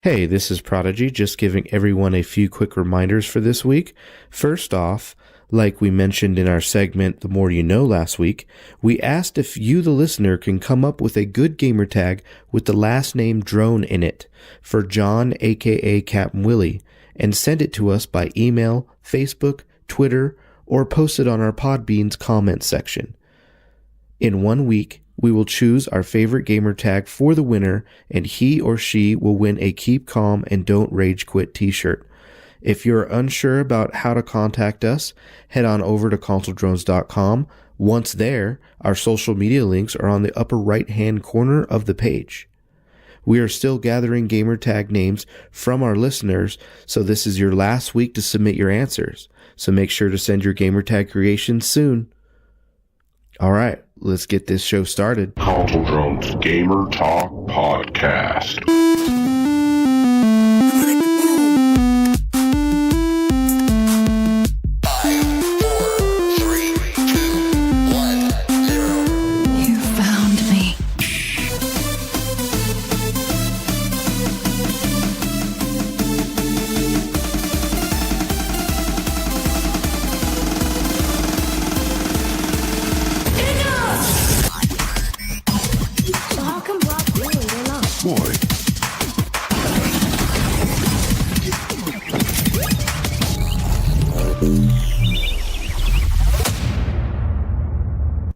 Hey, this is Prodigy, just giving everyone a few quick reminders for this week. First off, like we mentioned in our segment, The More You Know last week, we asked if you, the listener, can come up with a good gamertag with the last name Drone in it for John, aka Capn Willy, and send it to us by email, Facebook, Twitter, or post it on our Podbean's comments section. In 1 week, we will choose our favorite gamer tag for the winner, and he or she will win a Keep Calm and Don't Rage Quit t-shirt. If you're unsure about how to contact us, head on over to consoledrones.com. Once there, our social media links are on the upper right-hand corner of the page. We are still gathering gamer tag names from our listeners, so this is your last week to submit your answers. So make sure to send your gamer tag creations soon. All right, let's get this show started. Console Drones Gamer Talk Podcast. 5, 4, 3, 2, 1, 0. You found me. Boy.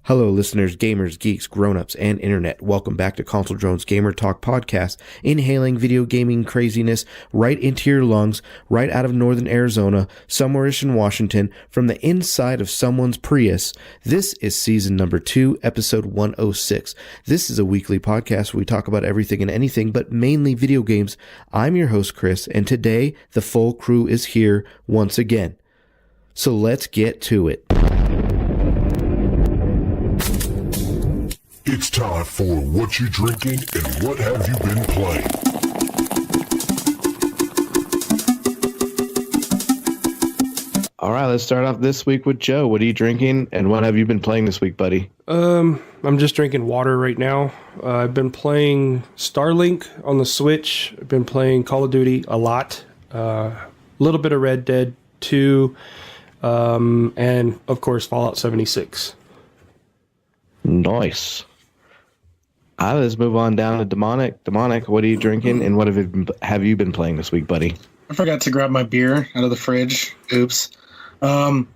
Hello, listeners, gamers, geeks, grown-ups, and internet. Welcome back to Console Drones Gamer Talk Podcast, inhaling video gaming craziness right into your lungs, right out of northern Arizona, somewhere-ish in Washington, from the inside of someone's Prius. This is season number 2, episode 106. This is a weekly podcast where we talk about everything and anything, but mainly video games. I'm your host, Chris, and today the full crew is here once again. So let's get to it. It's time for What You Drinking and What Have You Been Playing. All right, let's start off this week with Joe. What are you drinking and what have you been playing this week, buddy? I'm just drinking water right now. I've been playing Starlink on the Switch. I've been playing Call of Duty a lot. A little bit of Red Dead 2, and of course Fallout 76. Nice. Let's move on down to Demonic. Demonic, what are you drinking and what have you been playing this week, buddy? I forgot to grab my beer out of the fridge. Oops. Been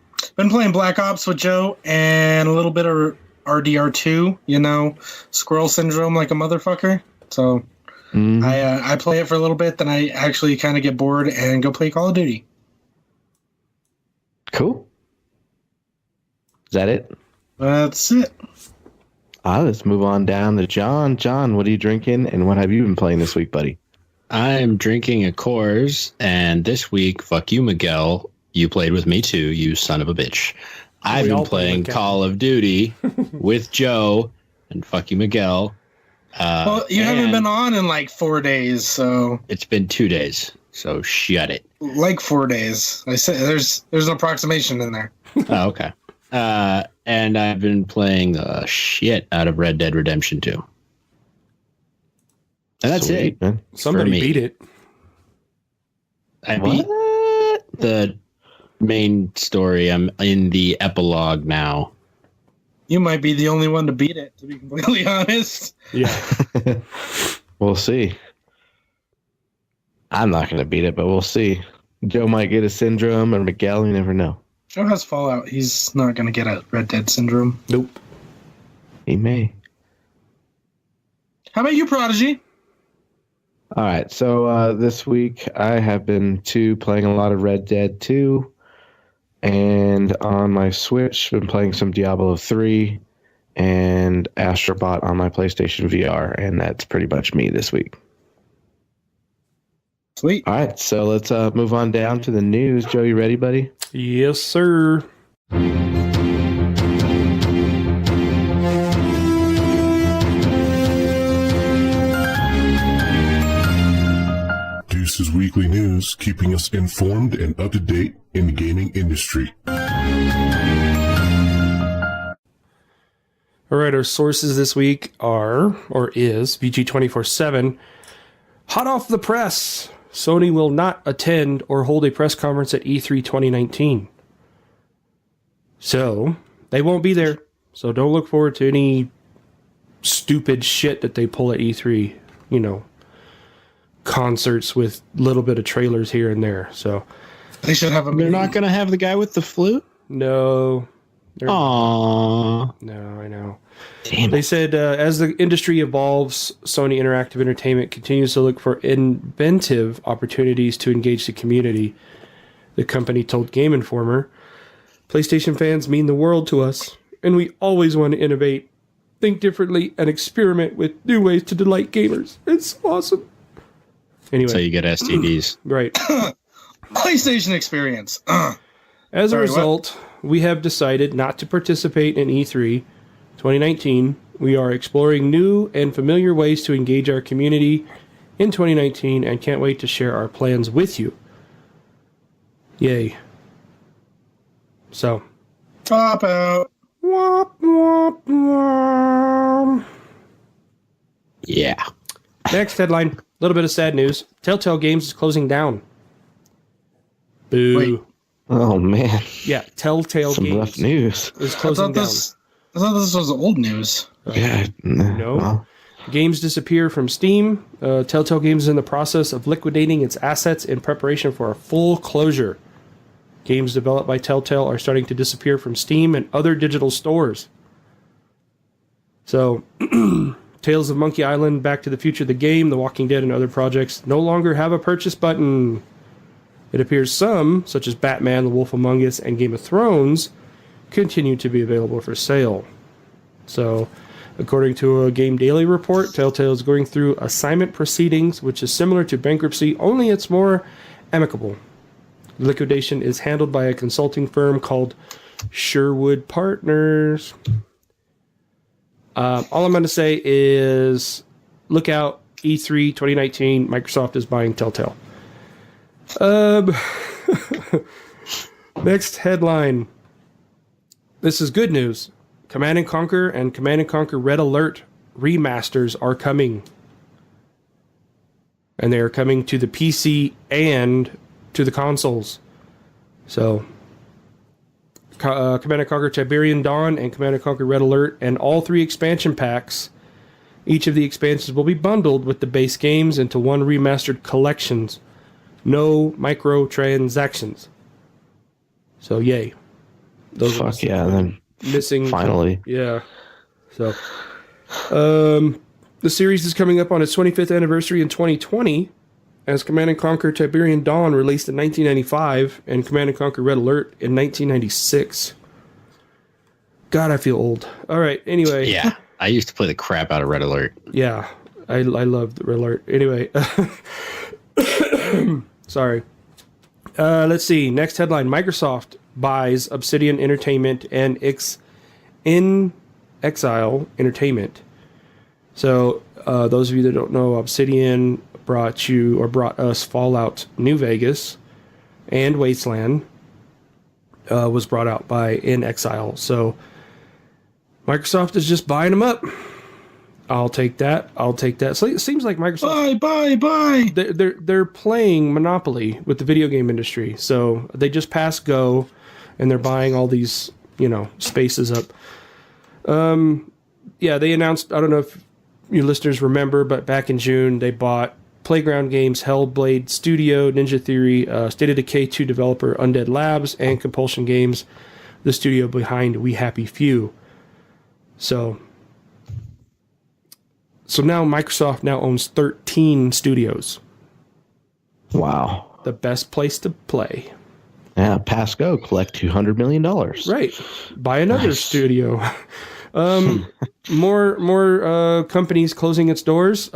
playing Black Ops with Joe and a little bit of RDR2, you know, squirrel syndrome like a motherfucker. So I play it for a little bit, then I actually kind of get bored and go play Call of Duty. Cool. Is that it? That's it. Let's move on down to John. John, what are you drinking and what have you been playing this week, buddy? I'm drinking a Coors, and this week, fuck you, Miguel. You played with me too, you son of a bitch. I've been playing Call of Duty with Joe, and fuck you, Miguel. Well, you haven't been on in like 4 days, so... It's been 2 days, so shut it. Like 4 days. I said there's an approximation in there. Oh, okay. And I've been playing the shit out of Red Dead Redemption 2. And that's Sweet, it. man. Somebody beat it. I beat the main story. I'm in the epilogue now. You might be the only one to beat it, to be completely honest. Yeah. We'll see. I'm not going to beat it, but we'll see. Joe might get a syndrome or Miguel, you never know. Joe has Fallout. He's not going to get a Red Dead syndrome. Nope. He may. How about you, Prodigy? All right, so this week I have been playing a lot of Red Dead 2, and on my Switch, been playing some Diablo 3 and Astrobot on my PlayStation VR, and that's pretty much me this week. Sweet. All right, so let's move on down to the news. Joe, you ready, buddy? Yes, sir. Deuce's Weekly News, keeping us informed and up to date in the gaming industry. All right, our sources this week are, or is, VG247. Hot off the press, Sony will not attend or hold a press conference at E3 2019. So, they won't be there. So don't look forward to any stupid shit that they pull at E3. You know, concerts with a little bit of trailers here and there. So They should have a They're not going to have the guy with the flute? no. Aww. No, I know. Damn They it. said as the industry evolves, Sony Interactive Entertainment continues to look for inventive opportunities to engage the community. The company told Game Informer, PlayStation fans mean the world to us, and we always want to innovate, think differently, and experiment with new ways to delight gamers. It's awesome. Anyway, So you get STDs. right. PlayStation experience. As a Sorry, result, we have decided not to participate in E3 2019. We are exploring new and familiar ways to engage our community in 2019 and can't wait to share our plans with you. Yay. So. Pop out. Womp, womp, womp. Yeah. Next headline. A little bit of sad news. Telltale Games is closing down. Boo. Wait. Oh man, Yeah, Telltale some Games rough news. is I closing down. I thought this was old news. Yeah, No. well, Games disappear from Steam. Telltale Games is in the process of liquidating its assets in preparation for a full closure. Games developed by Telltale are starting to disappear from Steam and other digital stores. So, Tales of Monkey Island, Back to the Future, the game, The Walking Dead, and other projects no longer have a purchase button. It appears some, such as Batman, The Wolf Among Us, and Game of Thrones, continue to be available for sale. So, according to a Game Daily report, Telltale is going through assignment proceedings, which is similar to bankruptcy, only it's more amicable. Liquidation is handled by a consulting firm called Sherwood Partners. All I'm going to say is look out, E3 2019, Microsoft is buying Telltale. Next headline. This is good news. Command & Conquer and Command & Conquer Red Alert remasters are coming. And they are coming to the PC and to the consoles. So, Command & Conquer Tiberian Dawn and Command & Conquer Red Alert and all 3 expansion packs. Each of the expansions will be bundled with the base games into one remastered collections. No microtransactions. So, yay. Those fuck yeah! Then missing. finally, Yeah. So, the series is coming up on its 25th anniversary in 2020, as Command & Conquer Tiberian Dawn released in 1995 and Command & Conquer Red Alert in 1996. God, I feel old. All right, anyway. Yeah. I used to play the crap out of Red Alert. Yeah, I love the Red Alert. Anyway. Sorry. Let's see. Next headline. Microsoft buys Obsidian Entertainment and In Exile Entertainment. So, those of you that don't know, Obsidian brought us Fallout New Vegas, and Wasteland was brought out by In Exile. So, Microsoft is just buying them up. I'll take that. So it seems like Microsoft Bye. they're playing Monopoly with the video game industry. So they just passed Go, and they're buying all these, spaces up. Yeah, they announced, I don't know if your listeners remember, but back in June, they bought Playground Games, Hellblade Studio, Ninja Theory, State of Decay 2 developer Undead Labs, and Compulsion Games, the studio behind We Happy Few. So now Microsoft now owns 13 studios. wow. The best place to play. Yeah, pass go, collect $200 million. Right. Buy another studio. More companies closing its doors.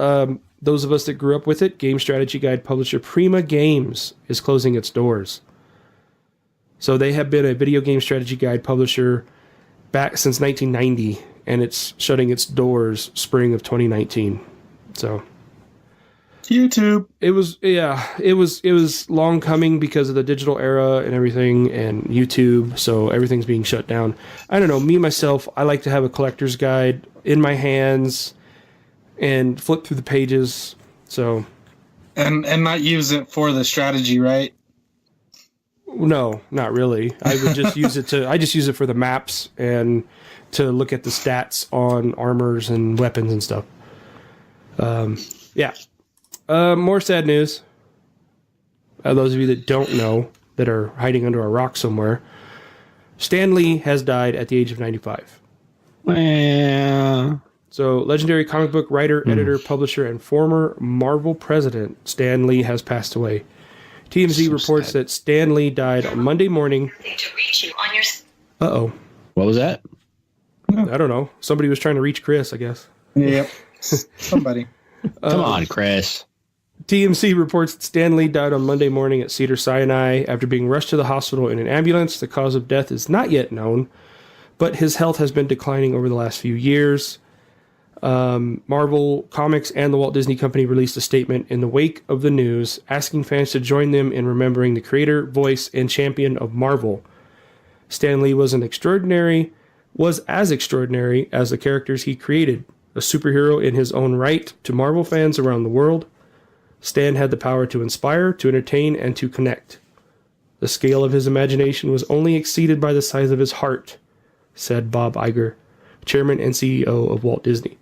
Those of us that grew up with it, game strategy guide publisher Prima Games is closing its doors. So they have been a video game strategy guide publisher back since 1990, and it's shutting its doors spring of 2019. So YouTube. it was long coming because of the digital era and everything, and YouTube. So everything's being shut down. I don't know. Me myself, I like to have a collector's guide in my hands and flip through the pages. So And not use it for the strategy, right? No, not really. I would just use it I just use it for the maps and to look at the stats on armors and weapons and stuff. Yeah. More sad news. Those of you that don't know, that are hiding under a rock somewhere, Stan Lee has died at the age of 95. Well, So, legendary comic book writer, editor, publisher, and former Marvel president Stan Lee has passed away. TMZ reports that Stan Lee died on Monday morning. Uh-oh. what was that? I don't know. Somebody was trying to reach Chris, I guess. Yep. Somebody. Come on, Chris. TMZ reports that Stan Lee died on Monday morning at Cedars-Sinai after being rushed to the hospital in an ambulance. The cause of death is not yet known, but his health has been declining over the last few years. Marvel Comics and the Walt Disney Company released a statement in the wake of the news, asking fans to join them in remembering the creator, voice, and champion of Marvel. Stan Lee was as extraordinary as the characters he created, a superhero in his own right to Marvel fans around the world. Stan had the power to inspire, to entertain, and to connect. The scale of his imagination was only exceeded by the size of his heart, said Bob Iger, chairman and CEO of Walt Disney.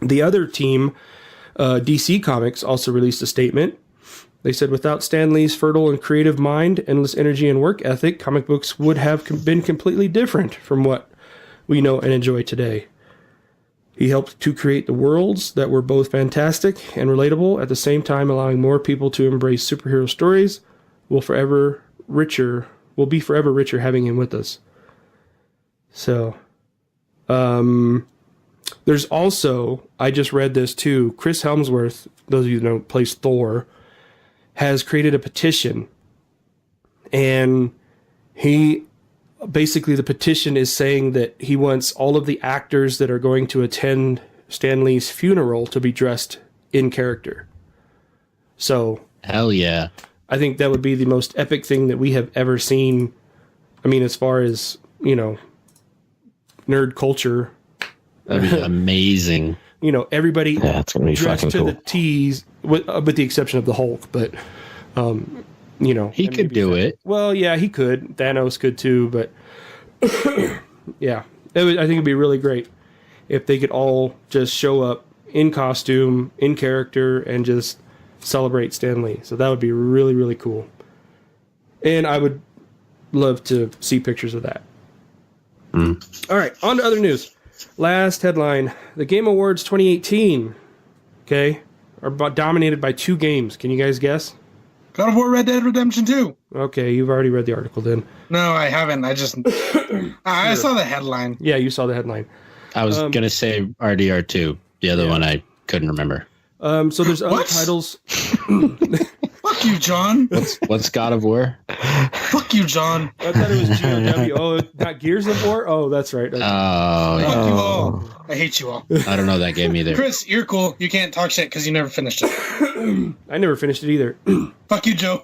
The other team, DC Comics, also released a statement. They said, without Stan Lee's fertile and creative mind, endless energy, and work ethic, comic books would have been completely different from what we know and enjoy today. He helped to create the worlds that were both fantastic and relatable, at the same time allowing more people to embrace superhero stories. We'll be forever richer having him with us. So, there's also, I just read this too, Chris Hemsworth, those of you who know, plays Thor, has created a petition. And basically the petition is saying that he wants all of the actors that are going to attend Stan Lee's funeral to be dressed in character. So, Hell yeah. I think that would be the most epic thing that we have ever seen. I mean, as far as, nerd culture. That'd be amazing. Everybody It's gonna be dressed fucking to cool. the T's, with the exception of the Hulk. But, He could do it. Well, yeah, he could. Thanos could too. But, yeah, I think it'd be really great if they could all just show up in costume, in character, and just celebrate Stan Lee. So that would be really, really cool. And I would love to see pictures of that. All right, on to other news. Last headline. The Game Awards 2018, okay, are dominated by two games. Can you guys guess? God of War Red Dead Redemption 2. Okay, you've already read the article then. No, I haven't. I just... I saw the headline. Yeah, you saw the headline. I was going to say RDR2. The other one I couldn't remember. So there's other What? titles. Fuck you, John. What's God of War? Fuck you, John. I thought it was GOW. Oh, not Gears of War? Oh, that's right. Oh, Fuck yeah. you all. I hate you all. I don't know that game either. Chris, you're cool. You can't talk shit because you never finished it. I never finished it either. Fuck you, Joe.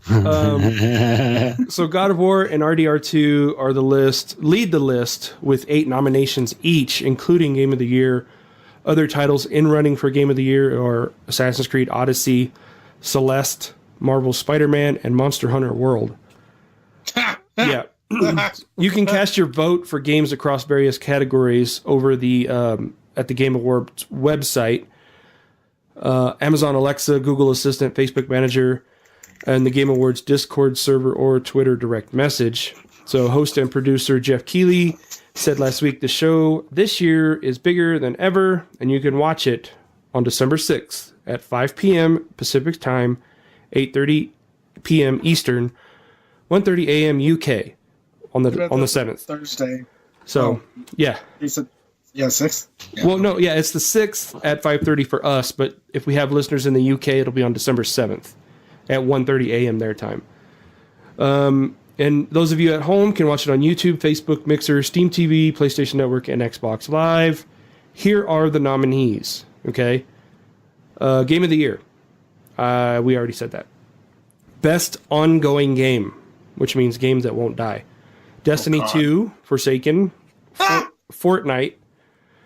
So God of War and RDR2 are lead the list with 8 nominations each, including Game of the Year. Other titles in running for Game of the Year are Assassin's Creed Odyssey, Celeste, Marvel Spider-Man, and Monster Hunter World. Yeah. You can cast your vote for games across various categories over the at the Game Awards website. Amazon Alexa, Google Assistant, Facebook Messenger, and the Game Awards Discord server or Twitter direct message. So host and producer Jeff Keighley said last week the show this year is bigger than ever, and you can watch it on December 6th at 5 p.m. Pacific Time, 8:30 p.m. Eastern, 1:30 a.m. UK on the 7th. Thursday. So, yeah. He said, yeah, 6th? Yeah. Well, no, yeah, it's the 6th at 5:30 for us, but if we have listeners in the UK, it'll be on December 7th at 1:30 a.m. their time. And those of you at home can watch it on YouTube, Facebook, Mixer, Steam TV, PlayStation Network, and Xbox Live. Here are the nominees, okay? Game of the Year. We already said that. Best Ongoing Game, which means games that won't die. Destiny 2, Forsaken, Fortnite,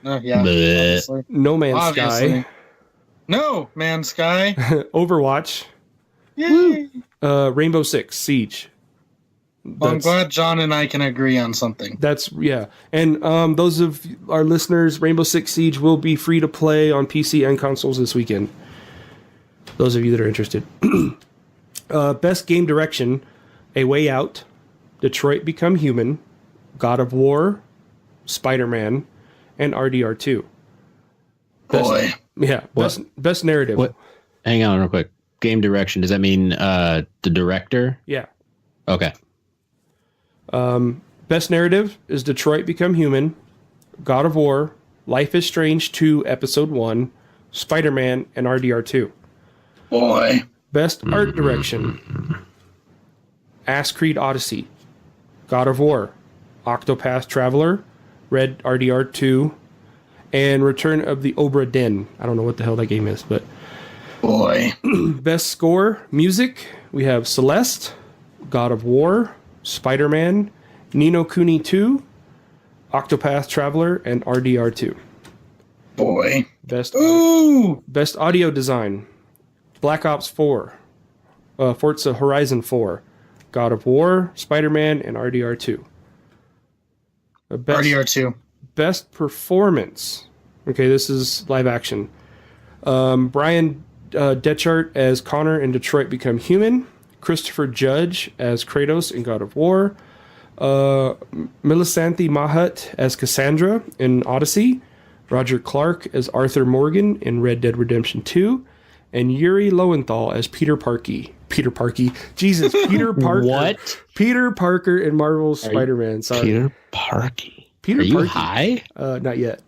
Yeah, Bleh. obviously. No Man's Obviously. Sky, No, Man Sky. Overwatch, Yay. Rainbow Six Siege. Well, I'm glad John and I can agree on something. That's yeah. And those of our listeners, Rainbow Six Siege will be free to play on PC and consoles this weekend. Those of you that are interested. Best game direction: A Way Out, Detroit Become Human, God of War, Spider-Man, and RDR2. Boy. Yeah, best narrative. What? Hang on real quick. Game direction, does that mean the director? Yeah. Okay. Best narrative is Detroit Become Human, God of War, Life is Strange 2 Episode 1, Spider-Man, and RDR2. Boy. Best art direction: Ass Creed Odyssey, God of War, Octopath Traveler, Red RDR2, and Return of the Obra Dinn. I don't know what the hell that game is, but... Boy. Best score, music, we have Celeste, God of War, Spider-Man, Ni no Kuni 2, Octopath Traveler, and RDR2. Boy. Best audio design: Black Ops 4, Forza Horizon 4, God of War, Spider-Man, and RDR2. RDR2. Best performance. Okay, this is live action. Brian Detchart as Connor in Detroit Become Human. Christopher Judge as Kratos in God of War. Milisanthi Mahat as Cassandra in Odyssey. Roger Clark as Arthur Morgan in Red Dead Redemption 2. And Yuri Lowenthal as Peter Parker. Peter Parker. Jesus, Peter Parker. What? Peter Parker in Marvel's Spider-Man. Sorry. Peter Parker. Peter Are you Parker. high? Not yet.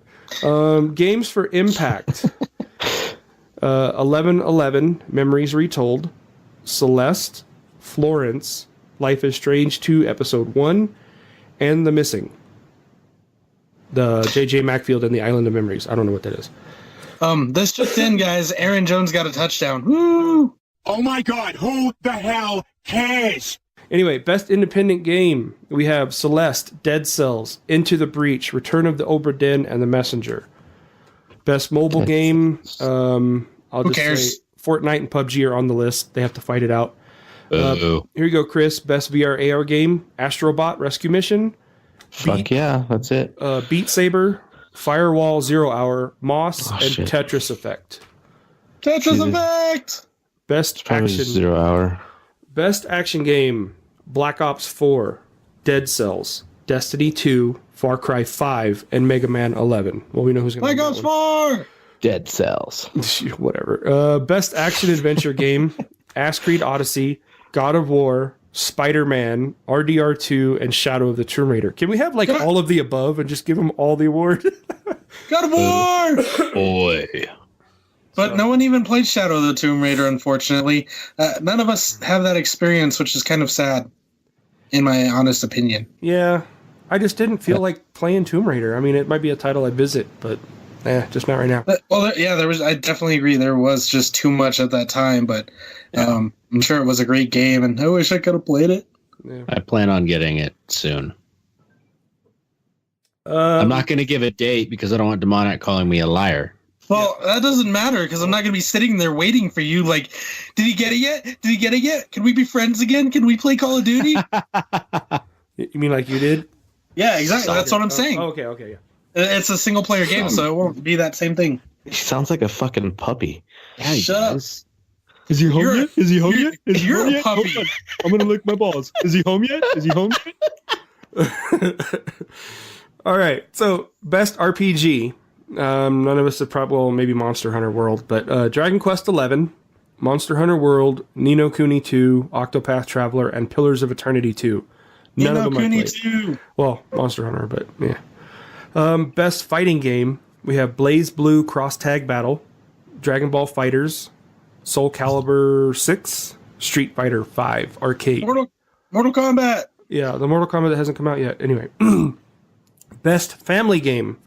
Games for Impact. 11:11, Memories Retold, Celeste, Florence, Life is Strange 2 Episode 1, and The Missing. The J.J. Macfield and the Island of Memories. I don't know what that is. This just in, guys. Aaron Jones got a touchdown. Woo! Oh my God, who the hell cares? Anyway, best independent game. We have Celeste, Dead Cells, Into the Breach, Return of the Obra Dinn, and The Messenger. Best mobile game. I'll just say Fortnite and PUBG are on the list. They have to fight it out. Here you go, Chris. Best VR AR game: Astrobot Rescue Mission. Fuck yeah, that's it. Beat Saber, Firewall, 0 Hour, Moss, and shit. Tetris Effect. Tetris Effect! Best Probably action. 0 Hour. Best action game: Black Ops 4, Dead Cells, Destiny 2, Far Cry 5, and Mega Man 11. Well, we know who's going to Black Ops 4! Dead Cells. Whatever. Best action adventure game: Ass Creed Odyssey, God of War, Spider-Man, RDR2, and Shadow of the Tomb Raider. Can we have all of the above and just give them all the award? God of War! Boy. But no one even played Shadow of the Tomb Raider, unfortunately. None of us have that experience, which is kind of sad, in my honest opinion. Yeah, I just didn't feel like playing Tomb Raider. I mean, it might be a title I'd visit, but just not right now. There was. I definitely agree. There was just too much at that time, but I'm sure it was a great game, and I wish I could have played it. Yeah. I plan on getting it soon. I'm not going to give a date because I don't want Demonic calling me a liar. Well, that doesn't matter because I'm not going to be sitting there waiting for you. Like, did he get it yet? Did he get it yet? Can we be friends again? Can we play Call of Duty? You mean like you did? Yeah, exactly. That's what I'm saying. Okay, yeah. It's a single player game, so it won't be that same thing. He sounds like a fucking puppy. Yeah, Shut up. does. Is he home yet? Is he home yet? Is he You're home a yet? puppy. Hold on. I'm gonna lick my balls. Is he home yet? Is he home yet? All right. So best RPG. None of us have probably, well, maybe Monster Hunter World, but Dragon Quest XI, Monster Hunter World, Ni no Kuni 2, Octopath Traveler, and Pillars of Eternity 2. None of them I played. 2. Well, Monster Hunter, but yeah. Best fighting game. We have Blaze Blue Cross Tag Battle, Dragon Ball Fighters, Soul Calibur 6, Street Fighter 5 Arcade. Mortal Kombat. Yeah, the Mortal Kombat that hasn't come out yet. Anyway. Best family game.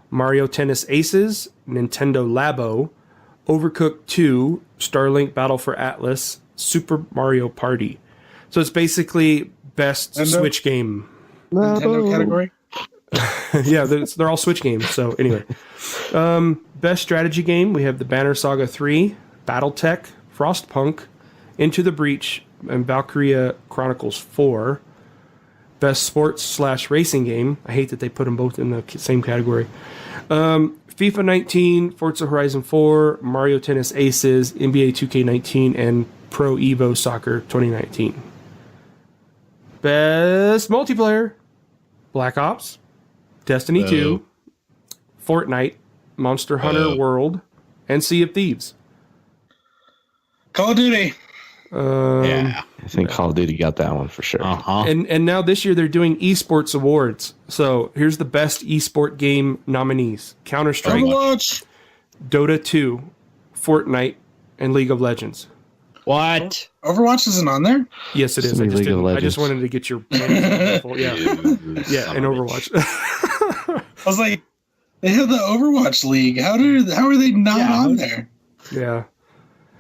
Mario Tennis Aces, Nintendo Labo, Overcooked 2, Starlink Battle for Atlas, Super Mario Party. So it's basically best Switch game. Nintendo category? Yeah, they're all Switch games. So anyway, best strategy game, we have the Banner Saga 3, BattleTech, Frostpunk, Into the Breach, and Valkyria Chronicles 4. Best sports/racing game, I hate that they put them both in the same category. FIFA 19, Forza Horizon 4, Mario Tennis Aces, NBA 2K19, and Pro Evo Soccer 2019. Best multiplayer, Black Ops, Destiny 2, Fortnite, Monster Hunter World, and Sea of Thieves. Call of Duty. I think Call of Duty got that one for sure. And now this year they're doing esports awards. So here's the best esport game nominees: Counter-Strike, Overwatch. Dota 2, Fortnite, and League of Legends. What? Overwatch isn't on there? Yes, it is. I just wanted to get your yeah, and Overwatch. I was like, they have the Overwatch League. How are they not on there? Yeah.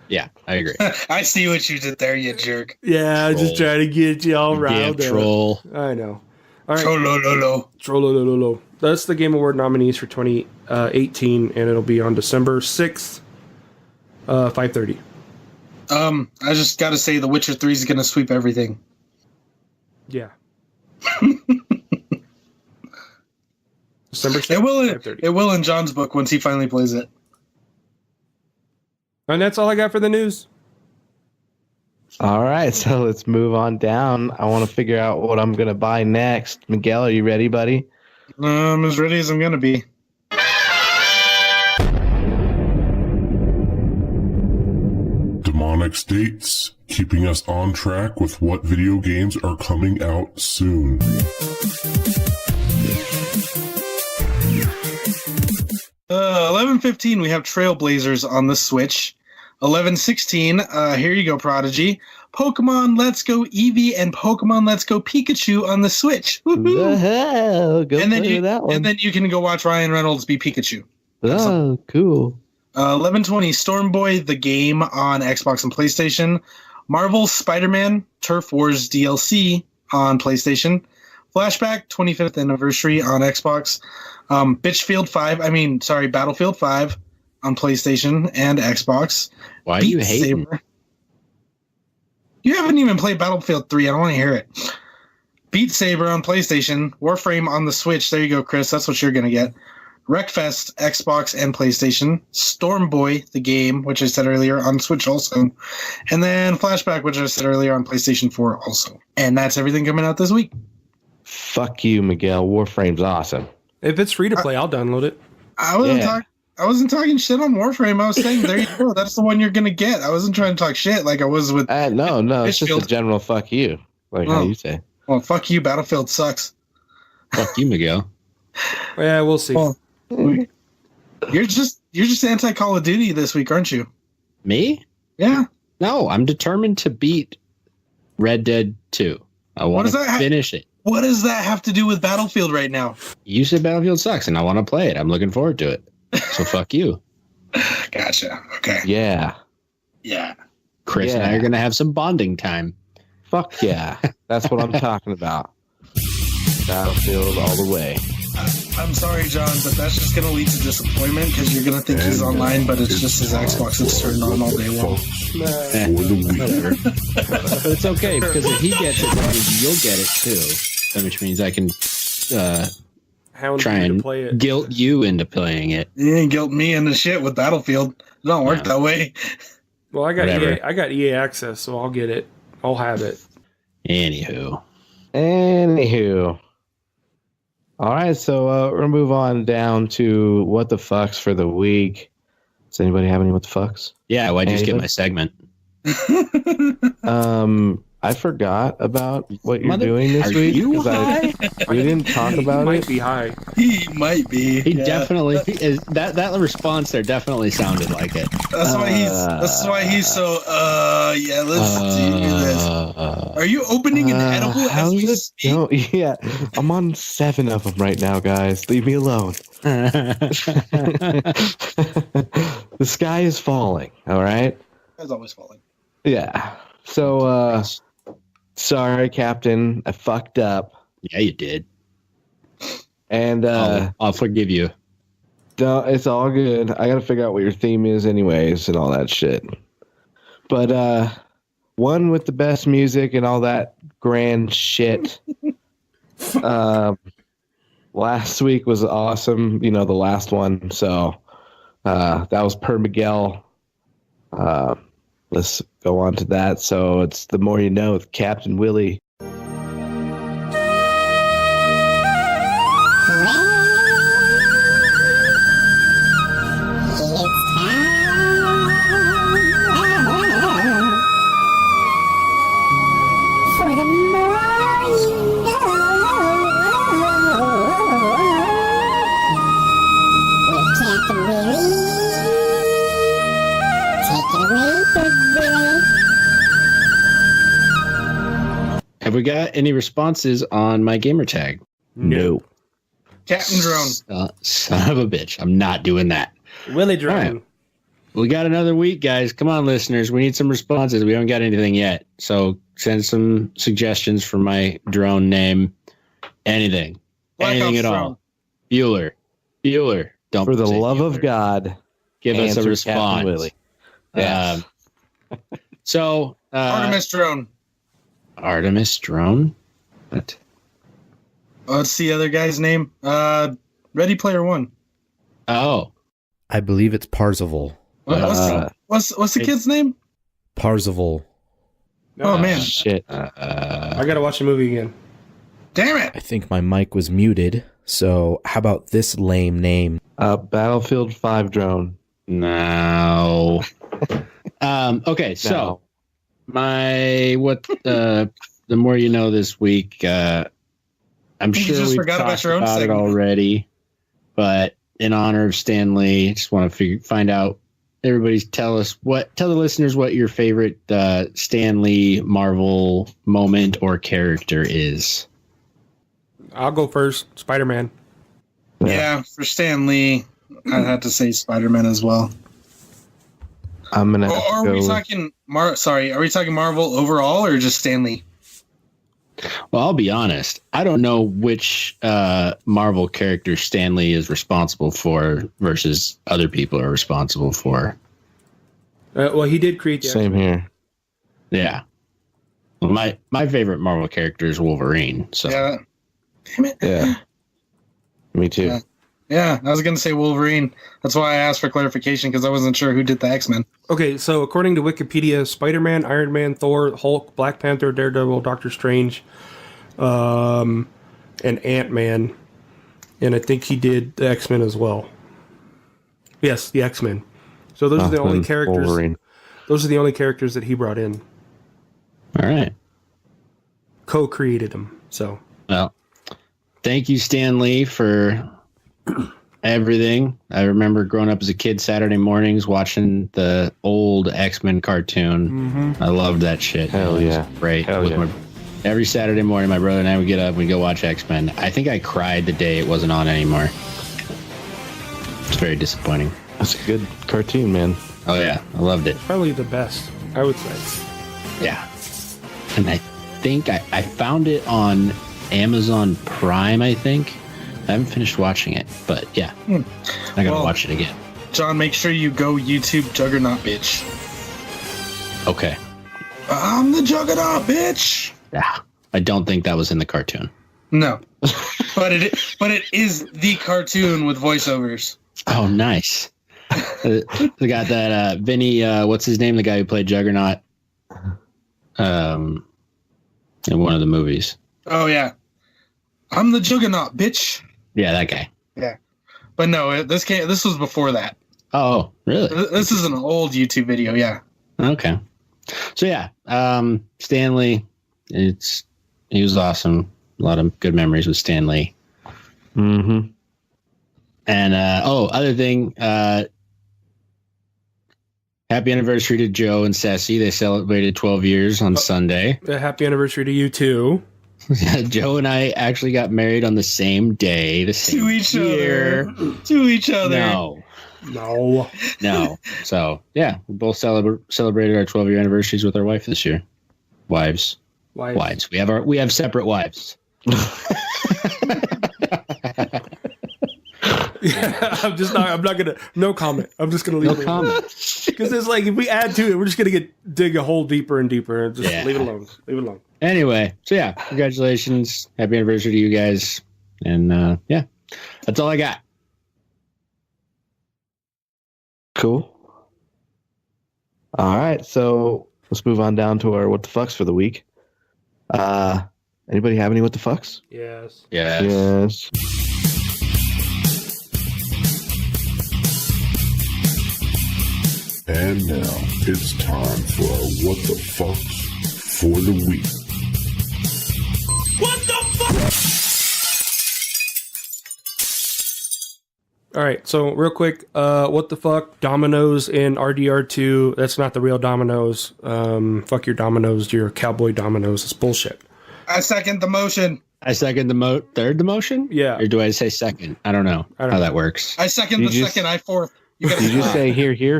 Yeah, I agree. I see what you did there, you jerk. Yeah, I just trying to get you all riled up. Troll. I know. All right. Trollololo. That's the Game Award nominees for 2018, and it'll be on December 6th, 5:30. I just got to say, The Witcher 3 is going to sweep everything. Yeah. December 6th, 5:30. It will in John's book once he finally plays it. And that's all I got for the news. All right, so let's move on down. I want to figure out what I'm going to buy next. Miguel, are you ready, buddy? I'm as ready as I'm going to be. Demonic States, keeping us on track with what video games are coming out soon. 11:15, we have Trailblazers on the Switch. 11:16, here you go, Prodigy. Pokemon Let's Go Eevee and Pokemon Let's Go Pikachu on the Switch. The hell? Go play that one. And then you can go watch Ryan Reynolds be Pikachu. Oh, cool. 11:20, Stormboy the game on Xbox and PlayStation. Marvel's Spider-Man Turf Wars DLC on PlayStation. Flashback 25th anniversary on Xbox. Battlefield 5 on PlayStation and Xbox. Why are you hating? Saber. You haven't even played Battlefield 3. I don't want to hear it. Beat Saber on PlayStation. Warframe on the Switch. There you go, Chris. That's what you're going to get. Wreckfest, Xbox and PlayStation. Stormboy, the game, which I said earlier, on Switch also. And then Flashback, which I said earlier, on PlayStation 4 also. And that's everything coming out this week. Fuck you, Miguel. Warframe's awesome. If it's free to play, I'll download it. I wasn't talking shit on Warframe. I was saying, there you go. That's the one you're going to get. I wasn't trying to talk shit like I was with... No. It's just a general fuck you. Like how you say. Well, fuck you. Battlefield sucks. Fuck you, Miguel. Yeah, we'll see. Well, you're just anti-Call of Duty this week, aren't you? Me? Yeah. No, I'm determined to beat Red Dead 2. I want to finish it. What does that have to do with Battlefield right now? You said Battlefield sucks, and I want to play it. I'm looking forward to it. So fuck you. Gotcha. Okay. Yeah. Yeah. Chris and I are going to have some bonding time. Fuck yeah. That's what I'm talking about. Battlefield all the way. I'm sorry, John, but that's just going to lead to disappointment because you're going to think he's online, but it's just his Xbox that's turned on all day long. Whatever. But it's okay, because if he gets it, then you'll get it too. Which means I can try and play it. Guilt you into playing it. You ain't guilt me into shit with Battlefield. It don't work that way. Well, I got EA access, so I'll get it. I'll have it. Anywho. All right, so we're going to move on down to what the fucks for the week. Does anybody have any what the fucks? Yeah, why'd you skip my segment? I forgot about what you're doing this week. You high? We didn't talk about it. He might be high. He might be. He definitely is. That response there definitely sounded like it. That's why he's so let's do this. Are you opening an edible as we speak? Yeah, I'm on 7 of them right now, guys. Leave me alone. The sky is falling, all right? It's always falling. Yeah. So sorry, Captain. I fucked up. Yeah, you did. And I'll forgive you. it's all good. I got to figure out what your theme is anyways and all that shit. But one with the best music and all that grand shit. Last week was awesome. The last one. So that was per Miguel. Let's go on to that. So it's The More You Know with Capn Willy. Have we got any responses on my gamertag? No. Captain Drone. Son of a bitch. I'm not doing that. Willy Drone. All right. We got another week, guys. Come on, listeners. We need some responses. We haven't got anything yet. So send some suggestions for my drone name. Anything. Anything at all. Bueller. Don't For the say love Bueller. of God. Give us a answer response. Capn Willy. Yes. So Artemis Drone. Artemis Drone? What? What's the other guy's name? Ready Player One. Oh. I believe it's Parzival. What's the kid's name? Parzival. Oh man, Shit. I gotta watch the movie again. damn it! I think my mic was muted. So how about this lame name? Battlefield 5 drone. No. Okay, so the more you know this week, I'm You sure just we've forgot about talked your own about it segment. already, but in honor of Stan Lee, just want to find out. Everybody, tell the listeners what your favorite Stan Lee Marvel moment or character is. I'll go first. Spider-Man. Yeah, for Stan Lee, I'd have to say Spider-Man as well. I'm gonna. Or are we talking? Are we talking Marvel overall or just Stan Lee? Well, I'll be honest. I don't know which Marvel character Stan Lee is responsible for versus other people are responsible for. Well, he did create the Same here. Yeah. Well, my favorite Marvel character is Wolverine. So Yeah. Damn it. Yeah. Me too. Yeah. Yeah, I was going to say Wolverine. That's why I asked for clarification because I wasn't sure who did the X-Men. Okay, so according to Wikipedia, Spider-Man, Iron Man, Thor, Hulk, Black Panther, Daredevil, Doctor Strange, and Ant-Man. And I think he did the X-Men as well. Yes, the X-Men. So those are the only characters. Wolverine. Those are the only characters that he brought in. all right. Co-created them. So Well, thank you, Stan Lee, for everything. I remember growing up as a kid, Saturday mornings watching the old X-Men cartoon. I loved that shit. Hell It was yeah. great. Hell yeah. Every Saturday morning, my brother and I would get up and we'd go watch X-Men. I think I cried the day it wasn't on anymore. It's very disappointing. That's a good cartoon, man. Oh yeah, I loved it. probably the best, I would say. Yeah. And I think I found it on Amazon Prime, I think. I haven't finished watching it, but yeah. I gotta watch it again. John, make sure you go YouTube Juggernaut, bitch. Okay. I'm the Juggernaut, bitch. Yeah. I don't think that was in the cartoon. No, but it is the cartoon with voiceovers. Oh, nice. They got that Vinny, what's his name? The guy who played Juggernaut in one of the movies. Oh yeah, I'm the Juggernaut, bitch. Yeah, that guy. Yeah, but no, this was before that. Oh, really? This is an old YouTube video. Yeah. Okay. So yeah, Stanley, he was awesome. A lot of good memories with Stanley. Mm-hmm. And other thing, happy anniversary to Joe and Ceci. They celebrated 12 years on Sunday. Happy anniversary to you too. Joe and I actually got married on the same day, the same To each year. other. To each other. No. No. So yeah, we both celebrated our 12-year anniversaries with our wife this year. Wives. We have separate wives. Yeah, I'm not gonna. No comment. I'm just gonna leave it alone. Because it's like if we add to it, we're just gonna dig a hole deeper and deeper. Just leave it alone. Leave it alone. Anyway, so yeah, congratulations, happy anniversary to you guys, and yeah, that's all I got. Cool. All right, so let's move on down to our what the fucks for the week. Anybody have any what the fucks? Yes. Yes. And now it's time for our What the Fucks for the week. What the fuck? All right, so real quick, what the fuck? Dominoes in RDR2. That's not the real Dominoes. Fuck your Dominoes, your cowboy Dominoes. It's bullshit. I second the motion. I second the third the motion. Yeah. Or do I say second? I don't know how that works. I second second. I fourth. You just say here. Here.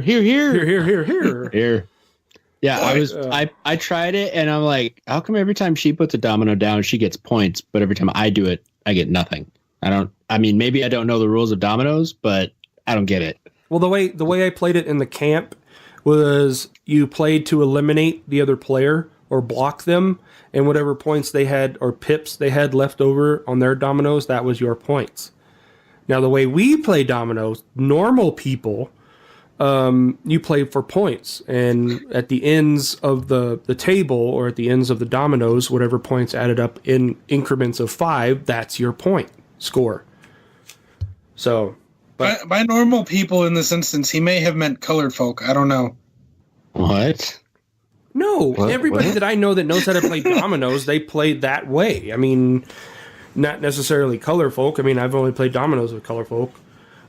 Yeah, I tried it and I'm like, how come every time she puts a domino down, she gets points, but every time I do it, I get nothing? I mean, maybe I don't know the rules of dominoes, but I don't get it. Well, the way I played it in the camp was you played to eliminate the other player or block them, and whatever points they had or pips they had left over on their dominoes, that was your points. Now, the way we play dominoes, normal people, you play for points. And at the ends of the table or at the ends of the dominoes, whatever points added up in increments of 5, that's your point score. So, but by normal people in this instance, he may have meant colored folk. I don't know. What? No, everybody that I know that knows how to play dominoes, they play that way. I mean, not necessarily color folk. I mean, I've only played dominoes with color folk.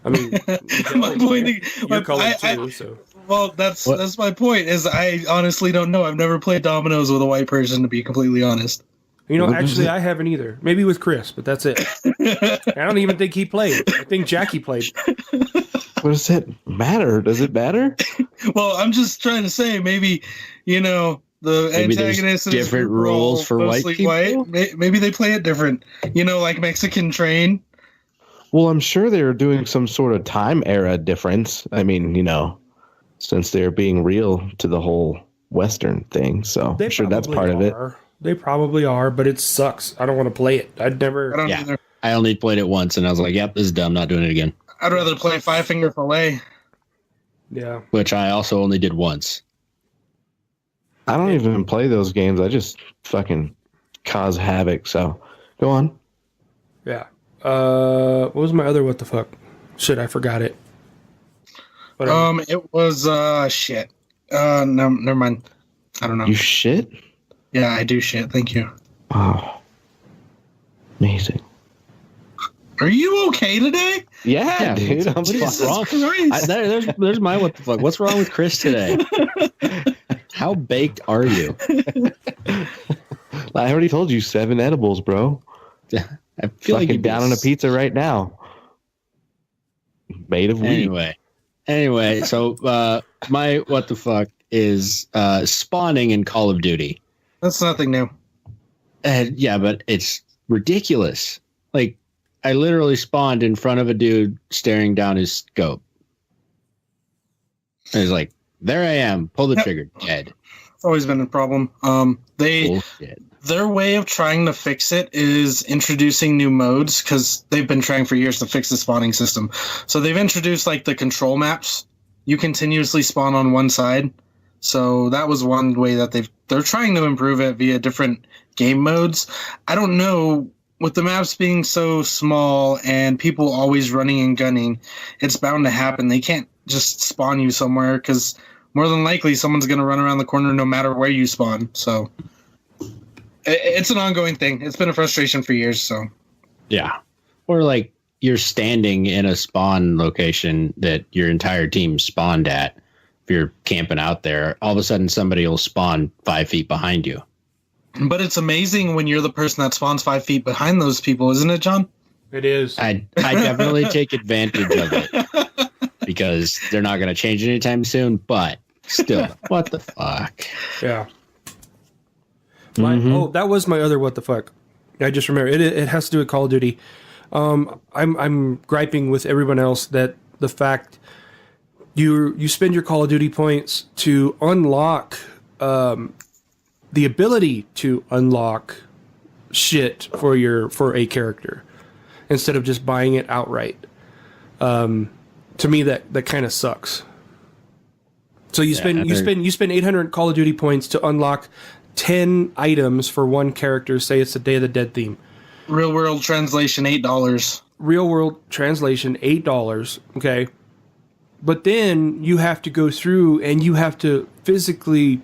I mean, you're colored too. So. Well, that's my point. Is I honestly don't know. I've never played dominoes with a white person, to be completely honest. You know, actually, I haven't either. Maybe with Chris, but that's it. I don't even think he played. I think Jackie played. What does it matter? Does it matter? Well, I'm just trying to say, maybe, the antagonists different rules for white people. White. Maybe they play it different. Like Mexican Train. Well, I'm sure they're doing some sort of time era difference. I mean, since they're being real to the whole Western thing. So I'm sure that's part of it. They probably are, but it sucks. I don't want to play it. I don't either. I only played it once, and I was like, yep, this is dumb. Not doing it again. I'd rather play Five Finger Filet. Yeah. Which I also only did once. I don't even play those games. I just fucking cause havoc. So go on. Yeah. What was my other what the fuck? Shit, I forgot it. Whatever. It was shit. No, never mind. I don't know. You shit? Yeah, I do shit. Thank you. Wow. Amazing. Are you okay today? Yeah, dude. I'm wrong. There's my what the fuck. What's wrong with Chris today? How baked are you? I already told you 7 edibles, bro. I feel like you're down on a pizza right now. Made of weed. Anyway, so my what the fuck is spawning in Call of Duty. That's nothing new. Yeah, but it's ridiculous. Like, I literally spawned in front of a dude staring down his scope. And he's like, there I am. Pull the trigger. Dead. It's always been a problem. Their way of trying to fix it is introducing new modes, because they've been trying for years to fix the spawning system. So they've introduced like the control maps. You continuously spawn on one side. So that was one way that they're trying to improve it via different game modes. I don't know, with the maps being so small and people always running and gunning, it's bound to happen. They can't just spawn you somewhere, because more than likely someone's going to run around the corner no matter where you spawn. So it's an ongoing thing. It's been a frustration for years. So yeah. Or like you're standing in a spawn location that your entire team spawned at. If you're camping out there, all of a sudden somebody will spawn 5 feet behind you. But it's amazing when you're the person that spawns 5 feet behind those people, isn't it, John? It is. I definitely take advantage of it because they're not going to change anytime soon. But still, what the fuck? Yeah. Oh, that was my other what the fuck. I just remember it has to do with Call of Duty. I'm griping with everyone else that the fact you spend your Call of Duty points to unlock the ability to unlock shit for a character instead of just buying it outright. To me, that kind of sucks. So you spend 800 Call of Duty points to unlock 10 items for one character. Say it's the Day of the Dead theme. Real world translation $8. Real world translation $8. Okay, but then you have to go through and you have to physically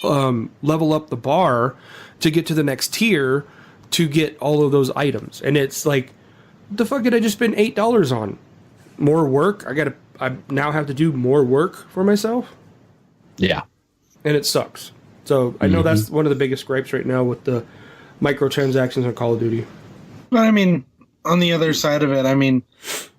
level up the bar to get to the next tier to get all of those items. And it's like, what the fuck did I just spend $8 on? More work? I now have to do more work for myself? Yeah. And it sucks. So I know that's one of the biggest gripes right now with the microtransactions on Call of Duty. But I mean, on the other side of it, I mean,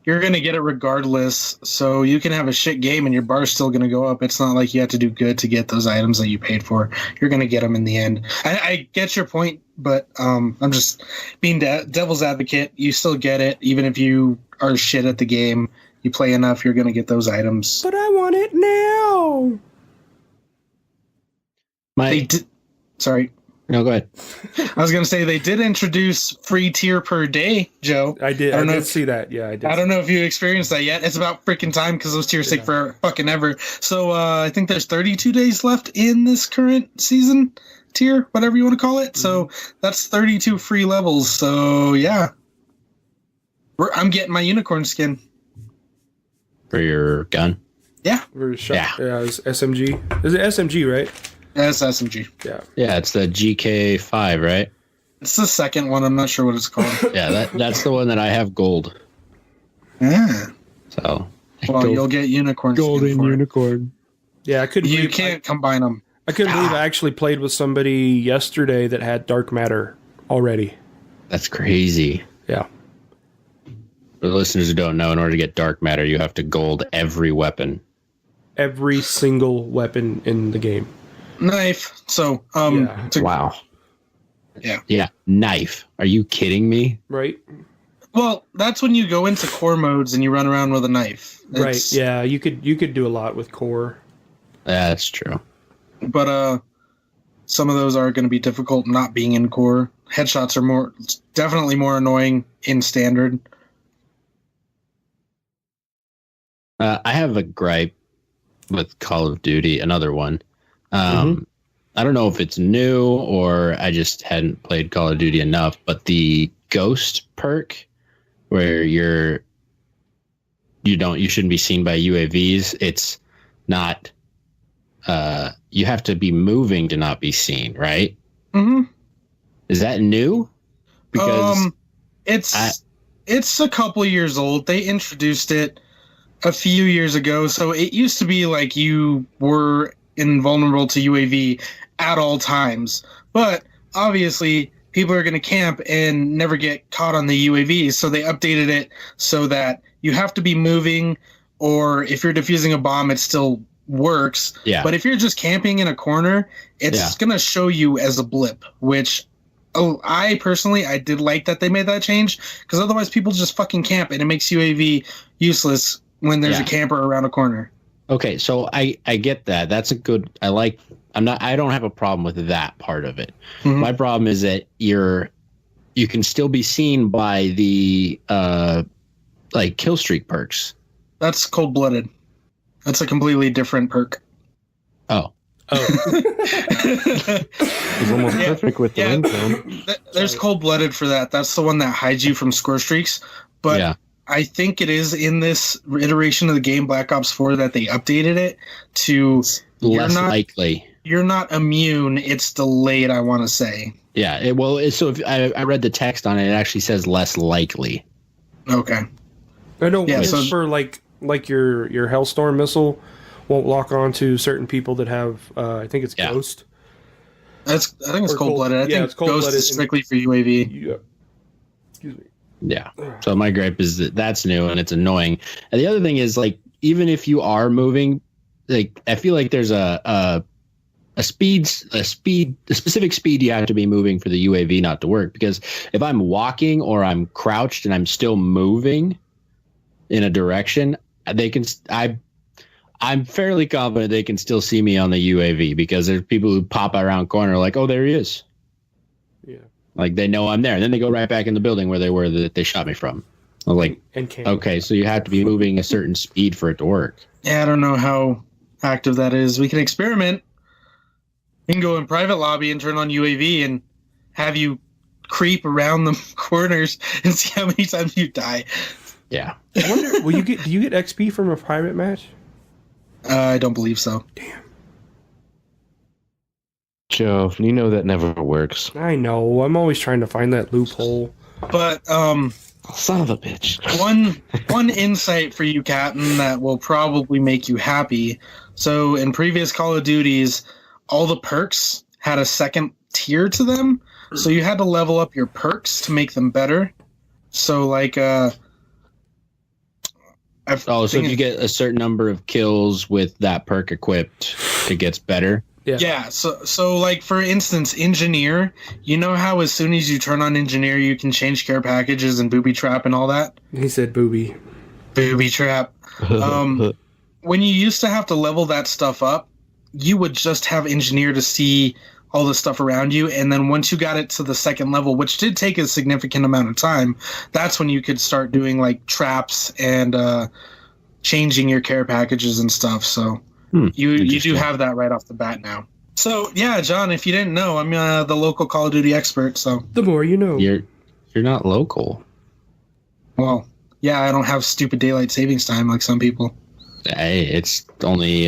you're going to get it regardless. So you can have a shit game and your bar's still going to go up. It's not like you have to do good to get those items that you paid for. You're going to get them in the end. I get your point, but I'm just being devil's advocate. You still get it. Even if you are shit at the game, you play enough, you're going to get those items. But I want it now. Sorry. No, go ahead. I was going to say they did introduce free tier per day, Joe. I did see that. Yeah, I did. I don't know if you experienced that yet. It's about freaking time because those tiers take for fucking ever. So I think there's 32 days left in this current season tier, whatever you want to call it. So that's 32 free levels. So yeah, I'm getting my unicorn skin. For your gun? Yeah. Yeah, it's SMG. Is it SMG, right? Yeah, it's SMG. Yeah. Yeah, it's the GK5, right? It's the second one. I'm not sure what it's called. Yeah, that's the one that I have gold. Yeah. So. Well, you'll get unicorn skin golden for unicorn. Yeah, I couldn't. You can't combine them. I couldn't believe I actually played with somebody yesterday that had dark matter already. That's crazy. Yeah. For the listeners who don't know, in order to get dark matter, you have to gold every weapon. Every single weapon in the game. Knife. So, Wow. Yeah. Yeah. Knife. Are you kidding me? Right. Well, that's when you go into core modes and you run around with a knife. Right. Yeah. You could do a lot with core. That's true. But some of those are going to be difficult not being in core. Headshots are definitely more annoying in standard. I have a gripe with Call of Duty, another one. I don't know if it's new or I just hadn't played Call of Duty enough, but the Ghost perk where you shouldn't be seen by UAVs. It's not, you have to be moving to not be seen, right? Mm-hmm. Is that new? Because it's a couple years old. They introduced it a few years ago. So it used to be like you were invulnerable to UAV at all times. But obviously people are going to camp and never get caught on the UAV. So they updated it so that you have to be moving, or if you're defusing a bomb, it still works. Yeah. But if you're just camping in a corner, it's going to show you as a blip, which I did like that they made that change, because otherwise people just fucking camp and it makes UAV useless when there's a camper around a corner. Okay, so I get that. That's a good. I don't have a problem with that part of it. Mm-hmm. My problem is that you can still be seen by the like kill streak perks. That's cold-blooded. That's a completely different perk. Oh. It's almost perfect with the ringtone. There's cold-blooded for that. That's the one that hides you from score streaks. But I think it is in this iteration of the game, Black Ops 4, that they updated it to less likely. You're not immune. It's delayed, I want to say. Yeah. So if I read the text on it, it actually says less likely. Okay. I know. Yeah, so for like your Hellstorm missile won't lock on to certain people that have. I think it's Ghost. I think it's cold-blooded. I think it's Ghost is strictly for UAV. Yeah. Excuse me. Yeah. So my gripe is that's new and it's annoying. And the other thing is, like, even if you are moving, like, I feel like there's a a specific speed you have to be moving for the UAV not to work. Because if I'm walking or I'm crouched and I'm still moving in a direction, I'm fairly confident they can still see me on the UAV, because there's people who pop around corner like, oh, there he is. Yeah. Like they know I'm there, and then they go right back in the building where they were that they shot me from. I was like, okay, so you have to be moving a certain speed for it to work. Yeah, I don't know how active that is. We can experiment. We can go in private lobby and turn on UAV and have you creep around the corners and see how many times you die. Yeah. I wonder, do you get XP from a private match? I don't believe so. Damn. Joe, you know that never works. I know. I'm always trying to find that loophole. But Son of a bitch. one insight for you, Captain, that will probably make you happy. So in previous Call of Duties, all the perks had a second tier to them. So you had to level up your perks to make them better. So like so if you get a certain number of kills with that perk equipped, it gets better. Yeah. So like for instance, Engineer, you know how as soon as you turn on Engineer, you can change care packages and booby trap and all that? He said booby trap. When you used to have to level that stuff up, you would just have Engineer to see all the stuff around you, and then once you got it to the second level, which did take a significant amount of time, that's when you could start doing like traps and changing your care packages and stuff. So you do have that right off the bat now. So yeah, John, if you didn't know, I'm the local Call of Duty expert. So the more you know. You're not local. Well, yeah, I don't have stupid daylight savings time like some people. Hey, it's only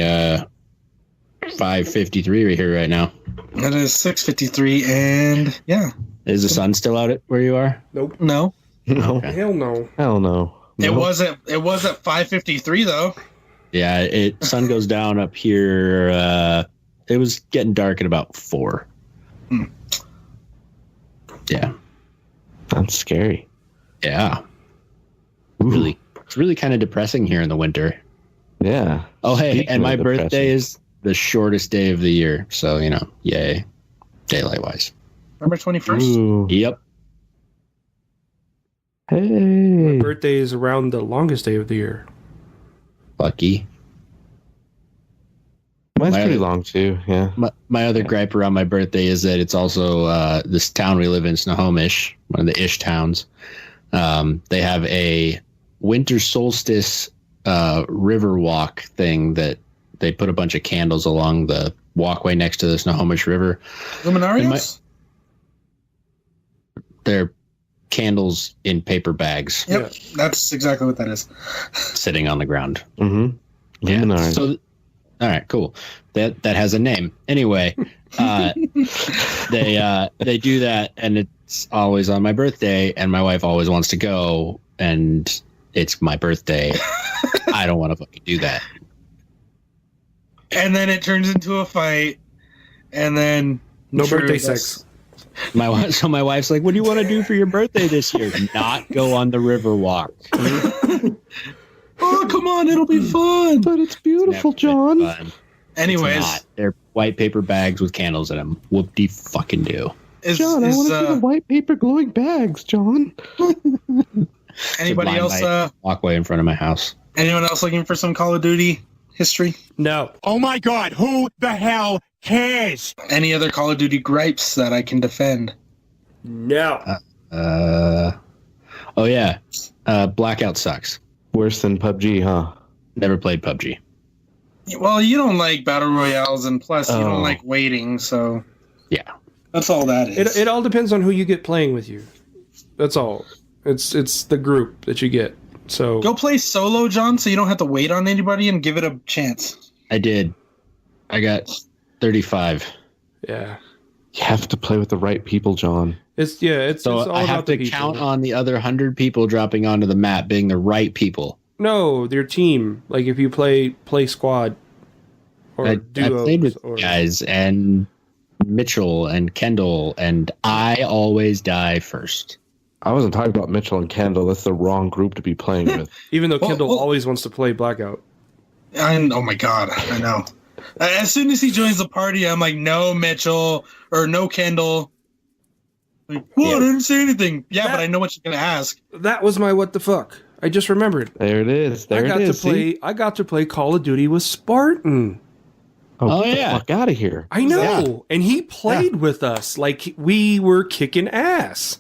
5:53 right here right now. It is 6:53, and yeah. Is the sun still out at where you are? Nope. No. No. Okay. Hell no. Hell no. It was at 5:53 though. Yeah, sun goes down up here. It was getting dark at about 4. Yeah. That's scary. Yeah. Ooh. It's really kind of depressing here in the winter. Yeah. Oh, hey, Speaking and my of birthday depressing. is the shortest day of the year. So, yay. Daylight wise. November 21st. Ooh. Yep. My Hey. birthday is around the longest day of the year. Lucky. Mine's My pretty other- long too. Yeah. My other gripe around my birthday is that it's also this town we live in, Snohomish, one of the Ish towns. They have a winter solstice river walk thing that they put a bunch of candles along the walkway next to the Snohomish River. Luminarios? They're candles in paper bags Yep, that's exactly what that is. sitting on the ground. Mm-hmm. Yeah. Luminary. So, all right, cool. That has a name. Anyway, they do that, and it's always on my birthday, and my wife always wants to go, and it's my birthday. I don't want to fucking do that. And then it turns into a fight, and then No sure, birthday that's- sex. My wife's like, "What do you want to do for your birthday this year?" Not go on the river walk. Oh, come on, it'll be fun. But it's beautiful, Never been John. fun. Anyways, It's not. They're white paper bags with candles in them. Whoop-de fucking do. John, I want to see the white paper glowing bags, John. anybody Line else? by walkway in front of my house. Anyone else looking for some Call of Duty history? No. Oh my god, who the hell cares? Any other Call of Duty gripes that I can defend? No. Oh yeah, Blackout sucks. Worse than PUBG, huh? Never played PUBG. Well, you don't like battle royales, and plus you Oh. don't like waiting, so Yeah. that's all that is. It all depends on who you get playing with you. That's all. It's the group that you get. So Go play solo, John, so you don't have to wait on anybody and give it a chance. I did. I got 35. yeah. You have to play with the right people, John. It's So all I have about the to people. count on the other 100 people dropping onto the map being the right people. No, their team. Like if you play squad or I duos played with or guys and Mitchell and Kendall, and I always die first. I wasn't talking about Mitchell and Kendall. That's the wrong group to be playing with. even though Well, Kendall well- always wants to play Blackout. Oh my god, I know. As soon as he joins the party, I'm like, no, Mitchell, or no, Kendall. Like, what? I didn't say anything. Yeah, but I know what you're gonna ask. That was my what the fuck. I just remembered. There it is. I got to play Call of Duty with Spartan. Oh get the fuck out of here. I know. And he played with us like we were kicking ass.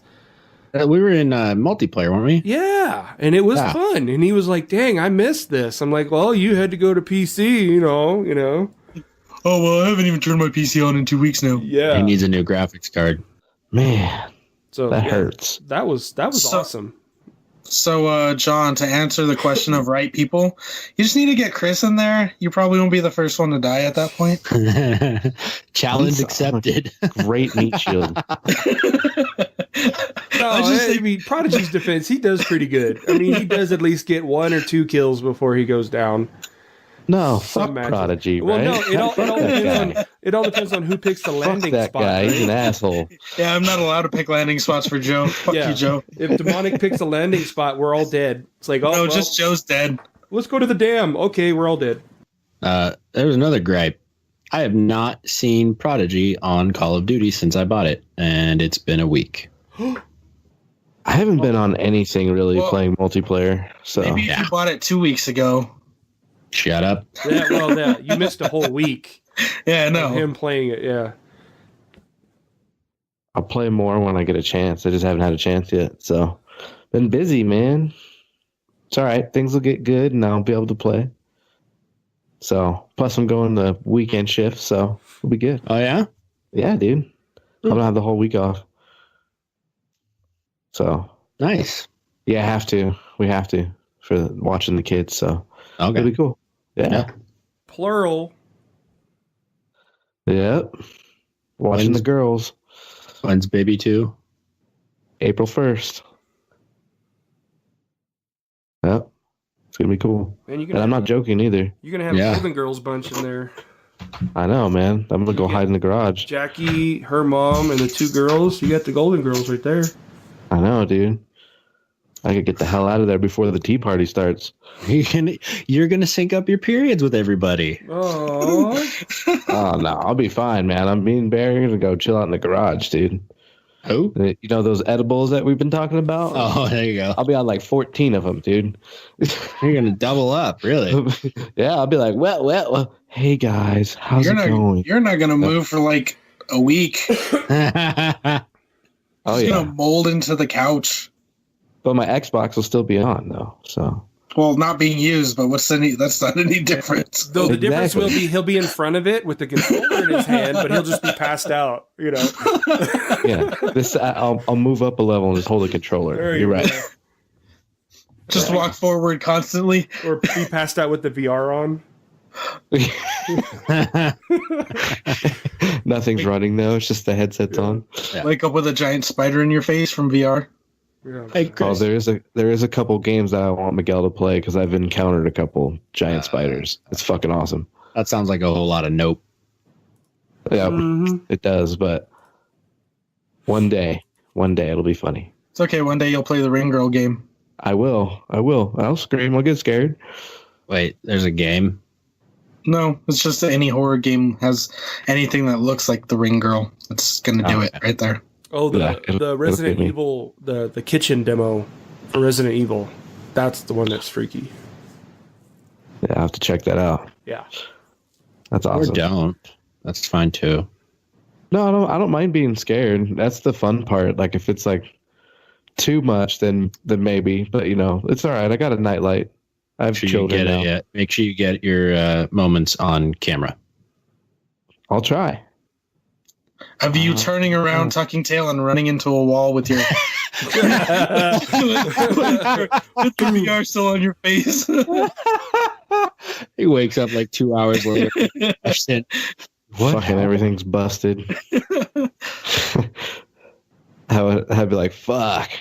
We were in multiplayer, weren't we? Yeah, and it was fun. And he was like, "Dang, I missed this." I'm like, "Well, you had to go to PC, you know." Oh well, I haven't even turned my PC on in 2 weeks now. Yeah, he needs a new graphics card. Man, so that hurts. That was awesome. So, John, to answer the question of right people, you just need to get Chris in there. You probably won't be the first one to die at that point. Challenge accepted. Great meat shield. No, I mean, Prodigy's defense, he does pretty good. I mean, he does at least get 1 or 2 kills before he goes down. No, fuck Prodigy, right? Well, no, it all depends on who picks the landing that spot. guy, he's an asshole. Yeah, I'm not allowed to pick landing spots for Joe. Fuck you, Joe. If Demonic picks a landing spot, we're all dead. It's like, no, just Joe's dead. Let's go to the dam. Okay, we're all dead. There was another gripe. I have not seen Prodigy on Call of Duty since I bought it, and it's been a week. I haven't been on anything really playing multiplayer. So maybe if you bought it 2 weeks ago. Shut up. Yeah, you missed a whole week. Yeah, I know. Him playing it, yeah. I'll play more when I get a chance. I just haven't had a chance yet. So been busy, man. It's all right. Things will get good and I'll be able to play. So plus I'm going the weekend shift, so we'll be good. Oh yeah? Yeah, dude. I'm gonna have the whole week off. So nice. Yeah, I have to. We have to for watching the kids. So okay, it'll be cool. Yeah. Plural. Yep. Watching the girls. When's baby 2? April 1st. Yep. It's gonna be cool. Man, and I'm not joking either. You're gonna have Golden Girls bunch in there. I know, man. I'm gonna go hide in the garage. Jackie, her mom, and the 2 girls. You got the Golden Girls right there. I know, dude. I could get the hell out of there before the tea party starts. You're gonna sync up your periods with everybody. Oh. Oh no, I'll be fine, man. I'm being Barry gonna go chill out in the garage, dude. Who? You know those edibles that we've been talking about? Oh, there you go. I'll be on like 14 of them, dude. You're gonna double up, really? Yeah, I'll be like, well. Hey guys, how's it going? You're not gonna move for like a week. Oh yeah, gonna mold into the couch. But my Xbox will still be on though. So. Well, not being used, but that's not any difference. Though the difference will be he'll be in front of it with the controller in his hand, but he'll just be passed out, you know. Yeah, I'll move up a level and just hold the controller. You're right. Just walk forward constantly, or be passed out with the VR on. Nothing's running though. It's just the headset's on. Yeah. Wake up with a giant spider in your face from VR. Yeah. Hey, Chris. there is a couple games that I want Miguel to play because I've encountered a couple giant spiders. It's fucking awesome. That sounds like a whole lot of nope. Yeah, It does. But one day it'll be funny. It's okay. One day you'll play the Ring Girl game. I will. I'll scream. I'll get scared. Wait, there's a game? No, it's just any horror game has anything that looks like the Ring Girl. It's gonna do it right there. Oh, the Resident Evil, the kitchen demo for Resident Evil. That's the one that's freaky. Yeah, I have to check that out. Yeah. That's awesome. Or don't. That's fine too. No, I don't mind being scared. That's the fun part. Like if it's like too much, then maybe. But you know, it's all right. I got a nightlight. I have children now. Make sure you get your moments on camera. I'll try. Of you turning around, tucking tail, and running into a wall with your with the VR still on your face. He wakes up like 2 hours later. What? Fucking everything's busted. I'd be like, fuck.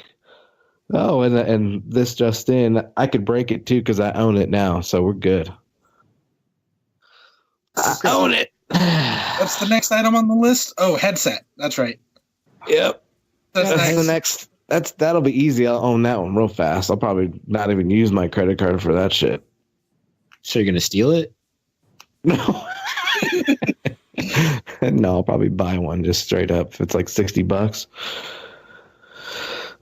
Oh, and this just in, I could break it too because I own it now, so we're good. I own it. What's the next item on the list? Oh, headset. That's right. Yep. That's the next. That'll be easy. I'll own that one real fast. I'll probably not even use my credit card for that shit. So you're gonna steal it? No. No, I'll probably buy one just straight up if it's like $60.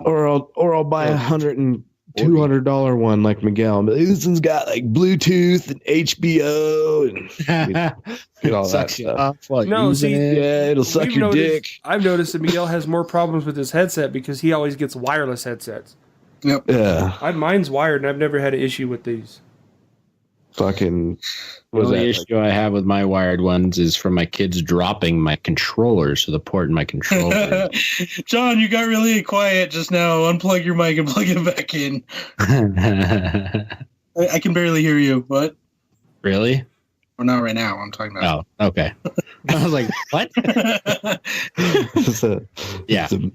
Or I'll buy $100 and $200 one like Miguel. But this one's got like Bluetooth and HBO and get all that stuff. Yeah, it'll suck your dick. I've noticed that Miguel has more problems with his headset because he always gets wireless headsets. Yep. Yeah. Mine's wired, and I've never had an issue with these. Fucking. The only issue I have with my wired ones is from my kids dropping my controllers to the port in my controller. John, you got really quiet just now. Unplug your mic and plug it back in. I can barely hear you. What? Really? Well, not right now. I'm talking about. Oh, okay. I was like, what?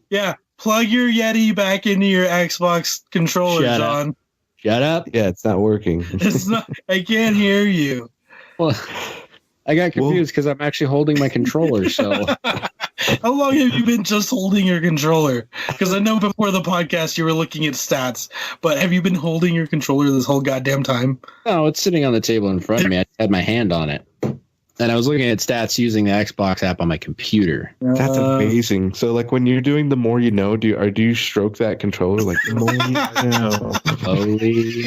Yeah. Plug your Yeti back into your Xbox controller, John. Shut up. Yeah, it's not working. It's not. I can't hear you. Well, I got confused because I'm actually holding my controller. So, how long have you been just holding your controller? Because I know before the podcast you were looking at stats, but have you been holding your controller this whole goddamn time? No, it's sitting on the table in front of me. I had my hand on it, and I was looking at stats using the Xbox app on my computer. That's amazing. So, like, when you're doing the more you know, do you stroke that controller like the more you know, slowly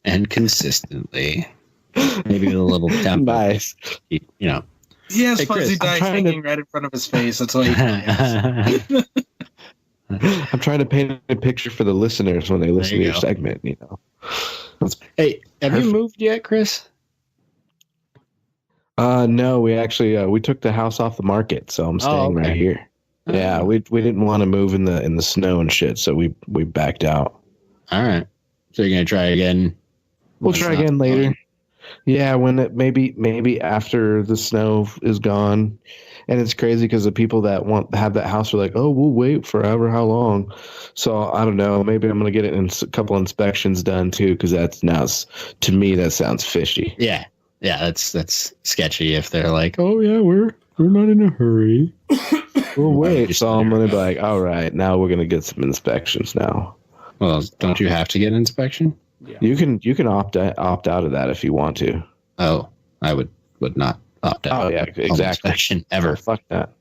and consistently? Maybe with a little tempo. Nice. You know. He has fuzzy dice hanging right in front of his face. That's why he I'm trying to paint a picture for the listeners when they listen to your segment, you know. Hey, have you moved yet, Chris? No, we actually we took the house off the market, so I'm staying right here. Yeah, we didn't want to move in the snow and shit, so we backed out. All right. So you're gonna try again? We'll try again later. Yeah, when it maybe after the snow is gone. And it's crazy because the people that have that house are like, oh, we'll wait forever. How long? So I don't know. Maybe I'm gonna get it in a couple inspections done too, because to me that sounds fishy. Yeah, that's sketchy. If they're like, oh yeah, we're not in a hurry. We'll wait. So I'm gonna be like, all right, now we're gonna get some inspections now. Well, don't you have to get an inspection? Yeah. You can opt out of that if you want to. Oh, I would not opt out. Oh yeah, exactly. Inspection ever. Fuck that.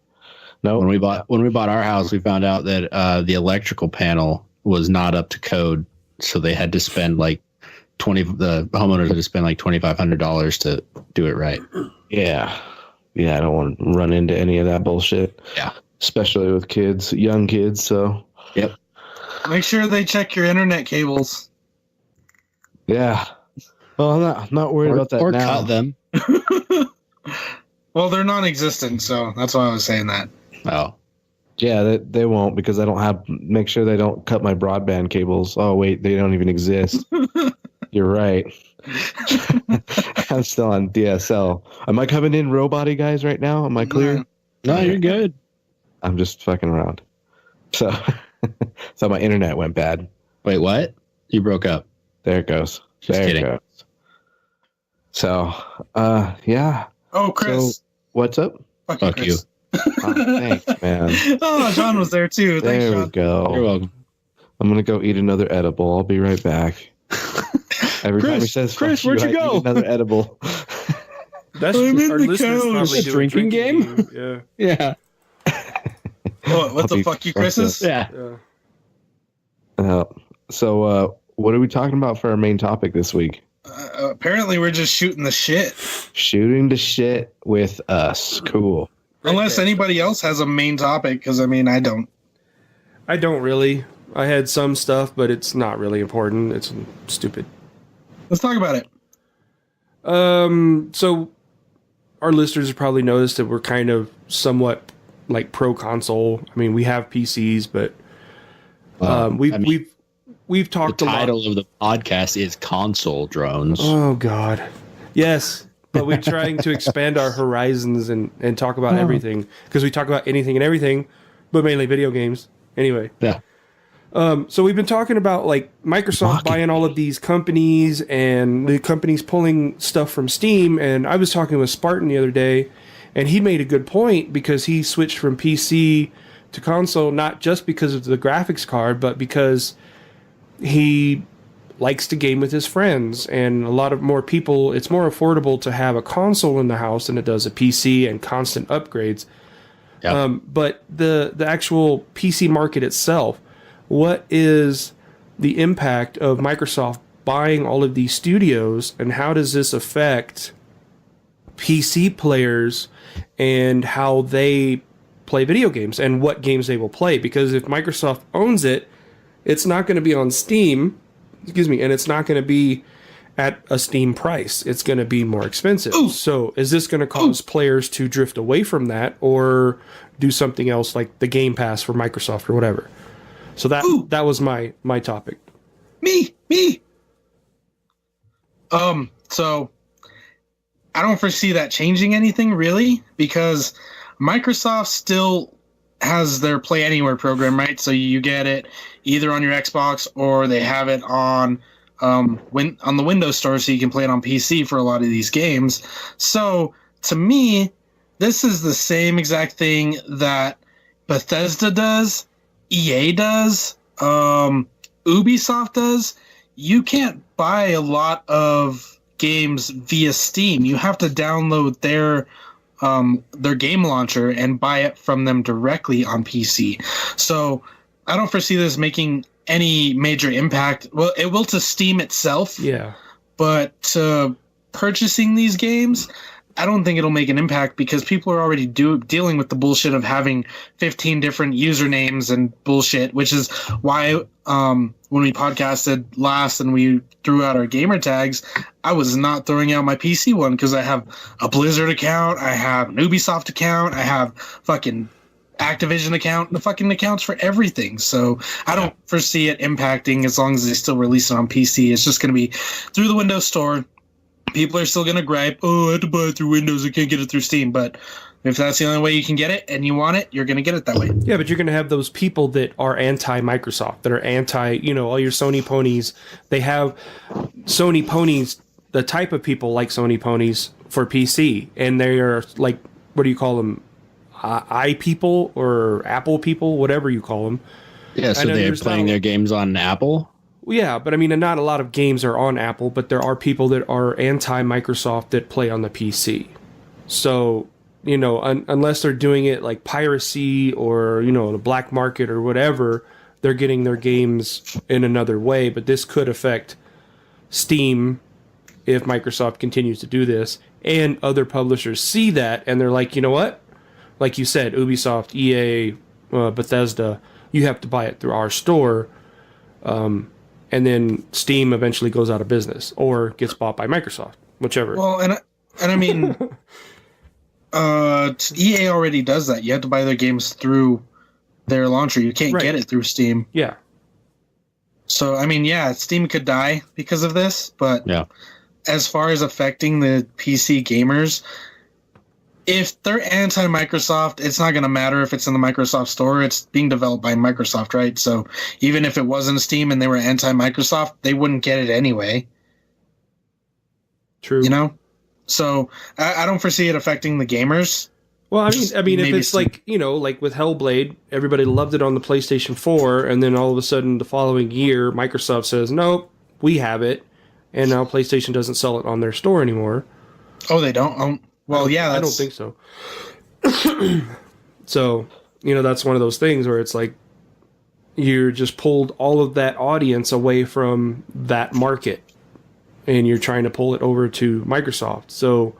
No. When we bought our house, we found out that the electrical panel was not up to code, so they had to spend like the homeowners had to spend like $2,500 to do it right. Yeah. I don't want to run into any of that bullshit. Yeah, especially with kids, young kids. So yep. Make sure they check your internet cables. Yeah. Well, I'm not worried about that or now. cut them. Well, they're non-existent, so that's why I was saying that. Oh. Yeah, they won't because I don't make sure they don't cut my broadband cables. Oh, wait, they don't even exist. You're right. I'm still on DSL. Am I coming in robot-y, guys, right now? Am I clear? No, you're good. I'm just fucking around. So my internet went bad. Wait, what? You broke up. There it goes. Just kidding. It goes. So, yeah. Oh, Chris. So, what's up? Fuck you. Oh, thanks, man. Oh, John was there too. Thanks, There John. we go. You're welcome. I'm going to go eat another edible. I'll be right back. Every time he says, Chris, "Fuck where'd you I go?" eat another edible. That's I'm in our the listeners couch. probably A do drinking game? Yeah. Yeah. What the fuck, you Chris's? Yeah. So, what are we talking about for our main topic this week? Apparently, we're just shooting the shit. Shooting the shit with us. Cool. Unless anybody else has a main topic, because I mean, I don't. I don't really. I had some stuff, but it's not really important. It's stupid. Let's talk about it. So our listeners have probably noticed that we're kind of somewhat like pro console. I mean, we have PCs, but we've talked The a lot. title of the podcast is Console Drones. Oh God, yes. But we're trying to expand our horizons and talk about everything, because we talk about anything and everything, but mainly video games. Anyway. Yeah. So we've been talking about like Microsoft buying all of these companies and the companies pulling stuff from Steam. And I was talking with Spartan the other day, and he made a good point because he switched from PC to console, not just because of the graphics card, but because he likes to game with his friends, and a lot of more people, it's more affordable to have a console in the house than it does a PC and constant upgrades. Yep. But the actual PC market itself, what is the impact of Microsoft buying all of these studios, and how does this affect PC players and how they play video games and what games they will play? Because if Microsoft owns it, it's not going to be on Steam, and it's not going to be at a Steam price. It's going to be more expensive. Ooh. So is this going to cause players to drift away from that, or do something else like the Game Pass for Microsoft or whatever? So that was my topic. Me. So I don't foresee that changing anything really, because Microsoft still has their Play Anywhere program, right? So you get it either on your Xbox, or they have it on the Windows Store, so you can play it on PC for a lot of these games. So to me, this is the same exact thing that Bethesda does, EA does, Ubisoft does. You can't buy a lot of games via Steam. You have to download their game launcher and buy it from them directly on PC. So I don't foresee this making any major impact. Well, it will to Steam itself. Yeah. But purchasing these games, I don't think it'll make an impact, because people are already dealing with the bullshit of having 15 different usernames and bullshit, which is why when we podcasted last and we threw out our gamer tags, I was not throwing out my PC one, because I have a Blizzard account, I have an Ubisoft account, I have fucking Activision account, the fucking accounts for everything. So I don't foresee it impacting as long as they still release it on PC. It's just going to be through the Windows Store. People are still going to gripe, I had to buy it through Windows, I can't get it through Steam. But if that's the only way you can get it and you want it, you're going to get it that way. Yeah, but you're going to have those people that are anti-Microsoft, that are anti, all your Sony ponies. They have Sony ponies, the type of people like Sony ponies for PC. And they are like, what do you call them? I people or Apple people, whatever you call them. Yeah, so they're playing their games on Apple? Yeah, but I mean, not a lot of games are on Apple, but there are people that are anti-Microsoft that play on the PC. So, unless they're doing it like piracy or, the black market or whatever, they're getting their games in another way. But this could affect Steam if Microsoft continues to do this. And other publishers see that and they're like, you know what? Like you said, Ubisoft, EA, Bethesda, you have to buy it through our store. And then Steam eventually goes out of business or gets bought by Microsoft, whichever. Well, and I mean, EA already does that. You have to buy their games through their launcher. You can't get it through Steam. Yeah. So, I mean, yeah, Steam could die because of this, but as far as affecting the PC gamers, if they're anti-Microsoft, it's not going to matter if it's in the Microsoft store. It's being developed by Microsoft, right? So even if it wasn't Steam and they were anti-Microsoft, they wouldn't get it anyway. True. So I don't foresee it affecting the gamers. Well, I mean, if it's like, like with Hellblade, everybody loved it on the PlayStation 4, and then all of a sudden the following year, Microsoft says, nope, we have it, and now PlayStation doesn't sell it on their store anymore. Oh, they don't? Well, yeah, I don't think so. So, that's one of those things where it's like you're just pulled all of that audience away from that market, and you're trying to pull it over to Microsoft. So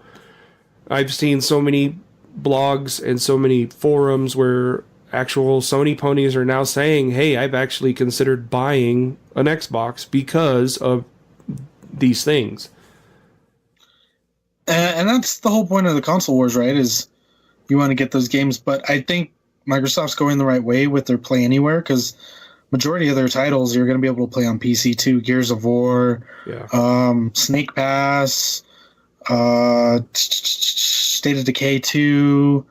I've seen so many blogs and so many forums where actual Sony ponies are now saying, hey, I've actually considered buying an Xbox because of these things. And that's the whole point of the console wars, right? Is you want to get those games. But I think Microsoft's going the right way with their Play Anywhere, because majority of their titles you're going to be able to play on PC too. Gears of War, Snake Pass, State of Decay 2.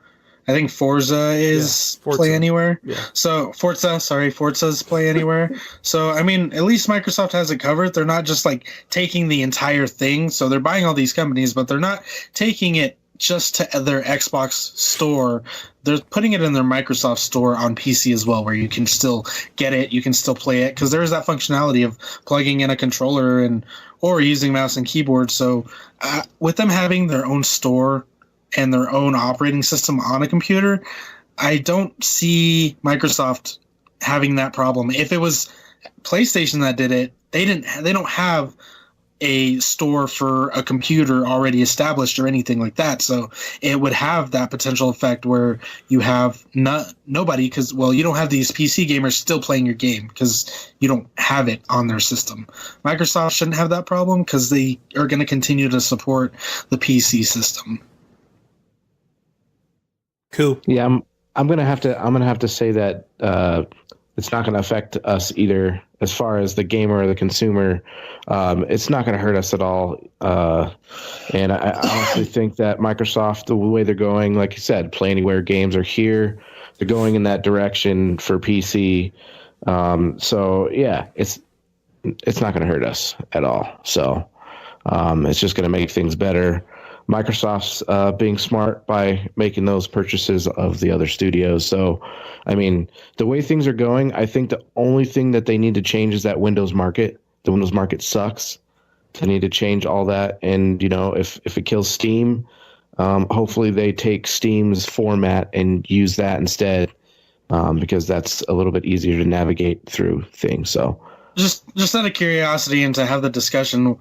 I think Forza is Play Anywhere. Yeah. So Forza's Play Anywhere. So, I mean, at least Microsoft has it covered. They're not just like taking the entire thing. So they're buying all these companies, but they're not taking it just to their Xbox store. They're putting it in their Microsoft store on PC as well, where you can still get it, you can still play it, because there is that functionality of plugging in a controller or using mouse and keyboard. So with them having their own store and their own operating system on a computer, I don't see Microsoft having that problem. If it was PlayStation that did it, they don't have a store for a computer already established or anything like that. So it would have that potential effect where you have nobody, because, well, you don't have these PC gamers still playing your game because you don't have it on their system. Microsoft shouldn't have that problem because they are going to continue to support the PC system. Cool. Yeah, I'm gonna have to say that it's not gonna affect us either, as far as the gamer or the consumer. It's not gonna hurt us at all. And I honestly think that Microsoft, the way they're going, like you said, Play Anywhere games are here. They're going in that direction for PC. So yeah, it's not gonna hurt us at all. So it's just gonna make things better. Microsoft's being smart by making those purchases of the other studios. So, I mean, the way things are going, I think the only thing that they need to change is that Windows market. The Windows market sucks. They need to change all that. And, you know, if it kills Steam, hopefully they take Steam's format and use that instead, because that's a little bit easier to navigate through things. So, just out of curiosity and to have the discussion,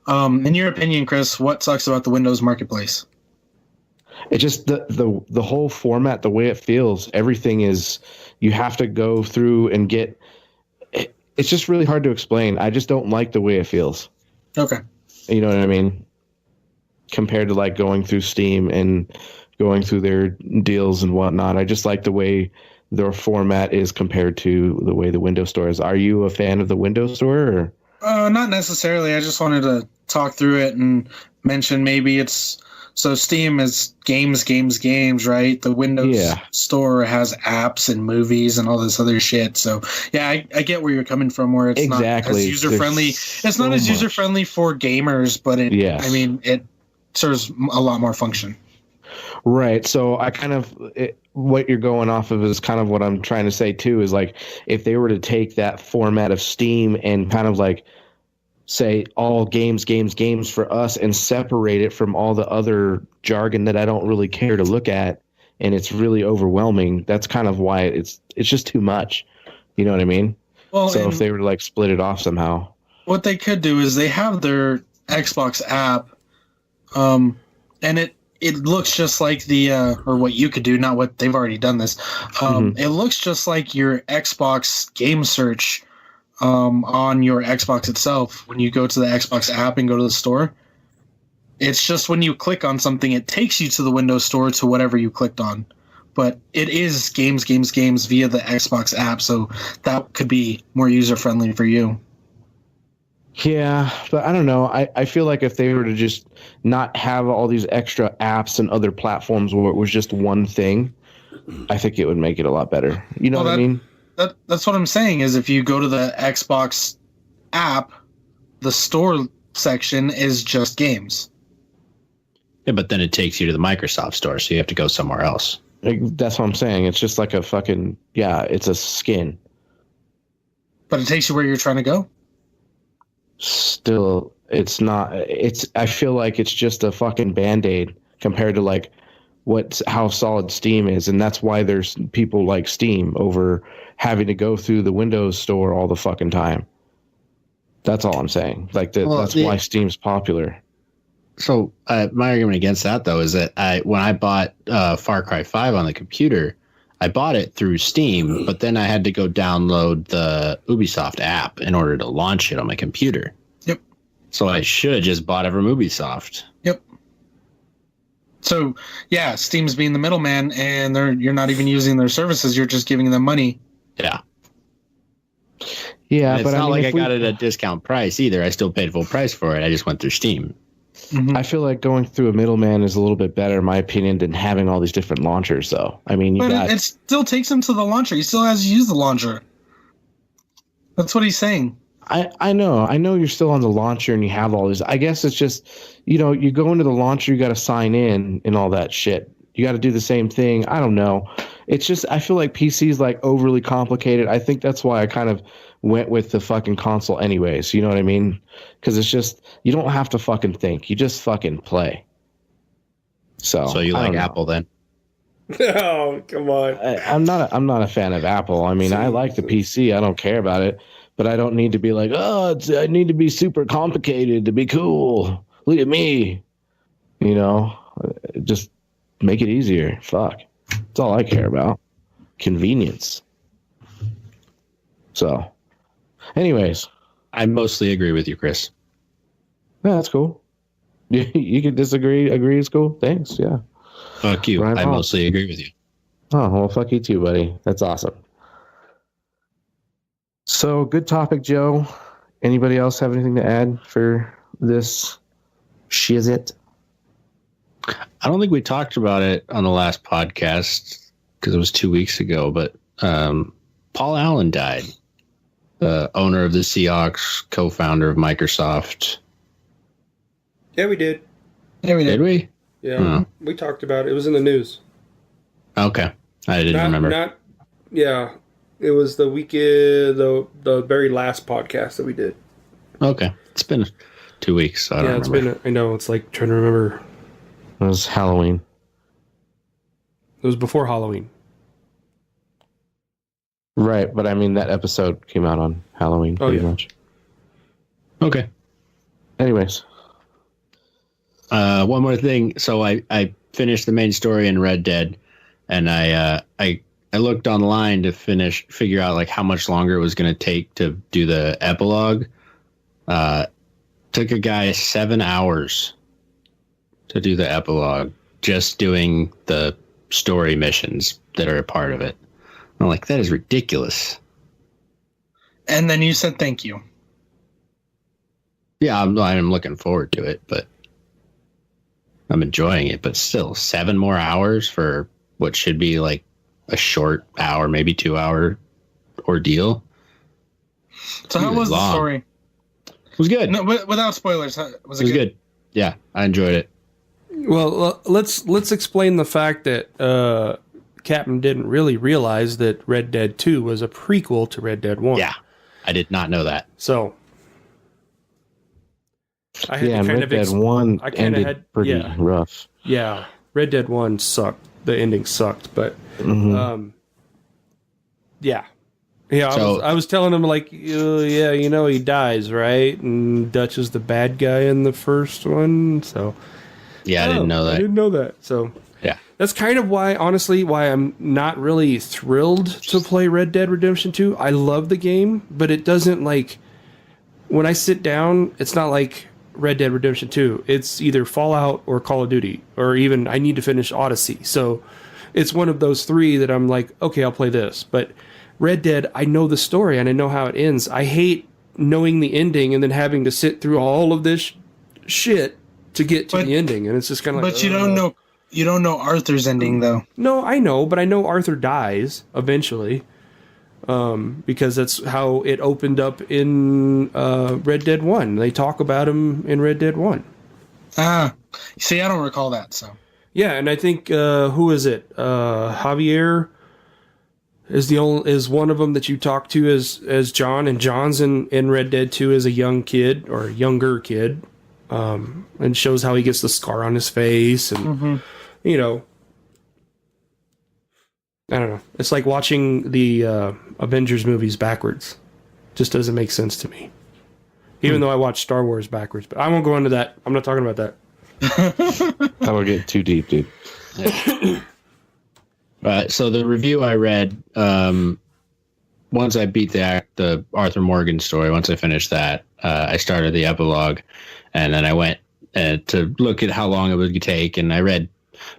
in your opinion, Chris, what sucks about the Windows marketplace? It just the whole format, the way it feels, everything is, you have to go through and get. It's just really hard to explain. I just don't like the way it feels. Okay. You know what I mean? Compared to like going through Steam and going through their deals and whatnot, I just like the way their format is compared to the way the Windows Store is. Are you a fan of the Windows Store? Or? Not necessarily. I just wanted to talk through it and mention maybe it's, so Steam is games, right? The Windows Store has apps and movies and all this other shit. So yeah, I get where you're coming from, where it's not as user friendly. It's not as user friendly for gamers, but I mean, it serves a lot more function. Right. So I kind of, what you're going off of is kind of what I'm trying to say too, is like, if they were to take that format of Steam and kind of like say all games for us and separate it from all the other jargon that I don't really care to look at, and it's really overwhelming. That's kind of why it's just too much. You know what I mean? Well, so if they were to like split it off somehow. What they could do is they have their Xbox app, and it looks just like the or what you could do, not what they've already done this. It looks just like your Xbox game search on your Xbox itself. When you go to the Xbox app and go to the store, it's just when you click on something, it takes you to the Windows Store to whatever you clicked on. But it is games via the Xbox app, so that could be more user friendly for you. Yeah, but I don't know. I feel like if they were to just not have all these extra apps and other platforms where it was just one thing, I think it would make it a lot better. You know what I mean? That's what I'm saying, is if you go to the Xbox app, the store section is just games. Yeah, but then it takes you to the Microsoft store, so you have to go somewhere else. That's what I'm saying. It's just like a fucking, it's a skin. But it takes you where you're trying to go? Still, it's not. I feel like it's just a fucking Band-Aid compared to like how solid Steam is, and that's why there's people like Steam over having to go through the Windows Store all the fucking time. That's all I'm saying. Like that's why Steam's popular. So my argument against that, though, is that when I bought Far Cry 5 on the computer, I bought it through Steam, but then I had to go download the Ubisoft app in order to launch it on my computer. Yep. So I should have just bought it from Ubisoft. Yep. So, yeah, Steam's being the middleman, and you're not even using their services. You're just giving them money. Yeah. Yeah, but it's not like I got it at a discount price either. I still paid full price for it. I just went through Steam. Mm-hmm. I feel like going through a middleman is a little bit better, in my opinion, than having all these different launchers, though. I mean, it still takes him to the launcher. He still has to use the launcher. That's what he's saying. I know you're still on the launcher and you have all this. I guess it's just, you go into the launcher, you got to sign in and all that shit. You got to do the same thing. I don't know. It's just, I feel like PC is like overly complicated. I think that's why I kind of went with the fucking console anyways. You know what I mean? Because it's just, you don't have to fucking think. You just fucking play. So you like Apple then? Oh, come on. I'm not a fan of Apple. I mean, I like the PC. I don't care about it. But I don't need to be like, I need to be super complicated to be cool. Look at me. Just make it easier. Fuck. That's all I care about. Convenience. So, anyways. I mostly agree with you, Chris. Yeah, that's cool. You can disagree. Agree is cool. Thanks. Yeah. Fuck you. Right I on. mostly agree with you. Oh, well, fuck you too, buddy. That's awesome. So, good topic, Joe. Anybody else have anything to add for this shizit? I don't think we talked about it on the last podcast because it was 2 weeks ago, but Paul Allen died. The owner of the Seahawks, co-founder of Microsoft. Yeah, we did. Yeah, we Did we? Yeah, we talked about it. It was in the news. Okay. I didn't remember. Yeah. It was the weekend, the very last podcast that we did. Okay. It's been 2 weeks, so I don't remember. I know, it's like trying to remember. It was Halloween. It was before Halloween. Right, but I mean, that episode came out on Halloween, pretty much. Okay. Anyways. One more thing. So I finished the main story in Red Dead, and I looked online to figure out like how much longer it was going to take to do the epilogue. Took a guy 7 hours to do the epilogue, just doing the story missions that are a part of it. I'm like, that is ridiculous. And then you said thank you. Yeah, I'm looking forward to it, but I'm enjoying it. But still, 7 more hours for what should be like a short hour, maybe 2 hour ordeal. So how was the story? It was good. No, without spoilers, was it good? Yeah, I enjoyed it. Well, let's explain the fact that Captain didn't really realize that Red Dead 2 was a prequel to Red Dead 1. Yeah, I did not know that. So I had to kind Red Dead 1 ended pretty rough. Yeah, Red Dead 1 sucked. The ending sucked, but yeah. So, I was telling him like, he dies, right? And Dutch is the bad guy in the first one, so yeah, I didn't know that. I didn't know that. So yeah, that's kind of why I'm not really thrilled to play Red Dead Redemption 2. I love the game, but it doesn't like when I sit down, it's not like Red Dead Redemption 2. It's either Fallout or Call of Duty, or even I need to finish Odyssey. So it's one of those three that I'm like, okay, I'll play this. But Red Dead, I know the story and I know how it ends. I hate knowing the ending and then having to sit through all of this shit to get to the ending. And it's just kind of like, but you don't know Arthur's ending though. No, I know, but I know Arthur dies eventually. Because that's how it opened up in Red Dead 1. They talk about him in Red Dead 1. See, I don't recall that, so. Yeah, and I think, who is it? Javier is one of them that you talk to as John, and John's in Red Dead 2 as a young kid, or a younger kid, and shows how he gets the scar on his face, and, I don't know. It's like watching the Avengers movies backwards. Just doesn't make sense to me. Even though I watch Star Wars backwards. But I won't go into that. I'm not talking about that. That'll get too deep, dude. So the review I read, once I beat the Arthur Morgan story, once I finished that, I started the epilogue. And then I went to look at how long it would take. And I read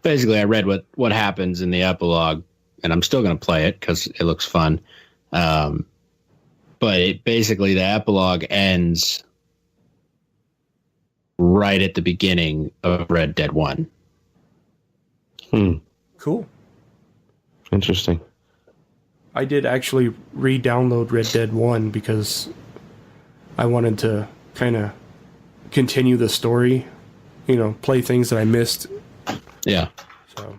what happens in the epilogue. And I'm still going to play it because it looks fun. But basically the epilogue ends right at the beginning of Red Dead 1. Cool. Interesting. I did actually re-download Red Dead 1 because I wanted to kind of continue the story, play things that I missed. Yeah. So,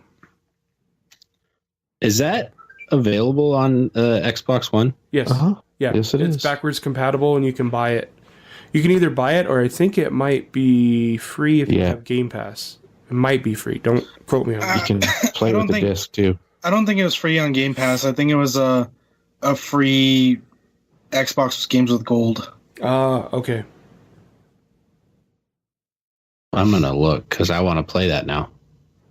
is that available on Xbox One? yes. Yeah. Yes, it's backwards compatible, and you can buy it. You can either buy it, or I think it might be free if you have Game Pass. It might be free. Don't quote me on that. You can play with the disc too. I don't think it was free on Game Pass. I think it was a free Xbox games with gold. Okay. I'm gonna look because I want to play that now.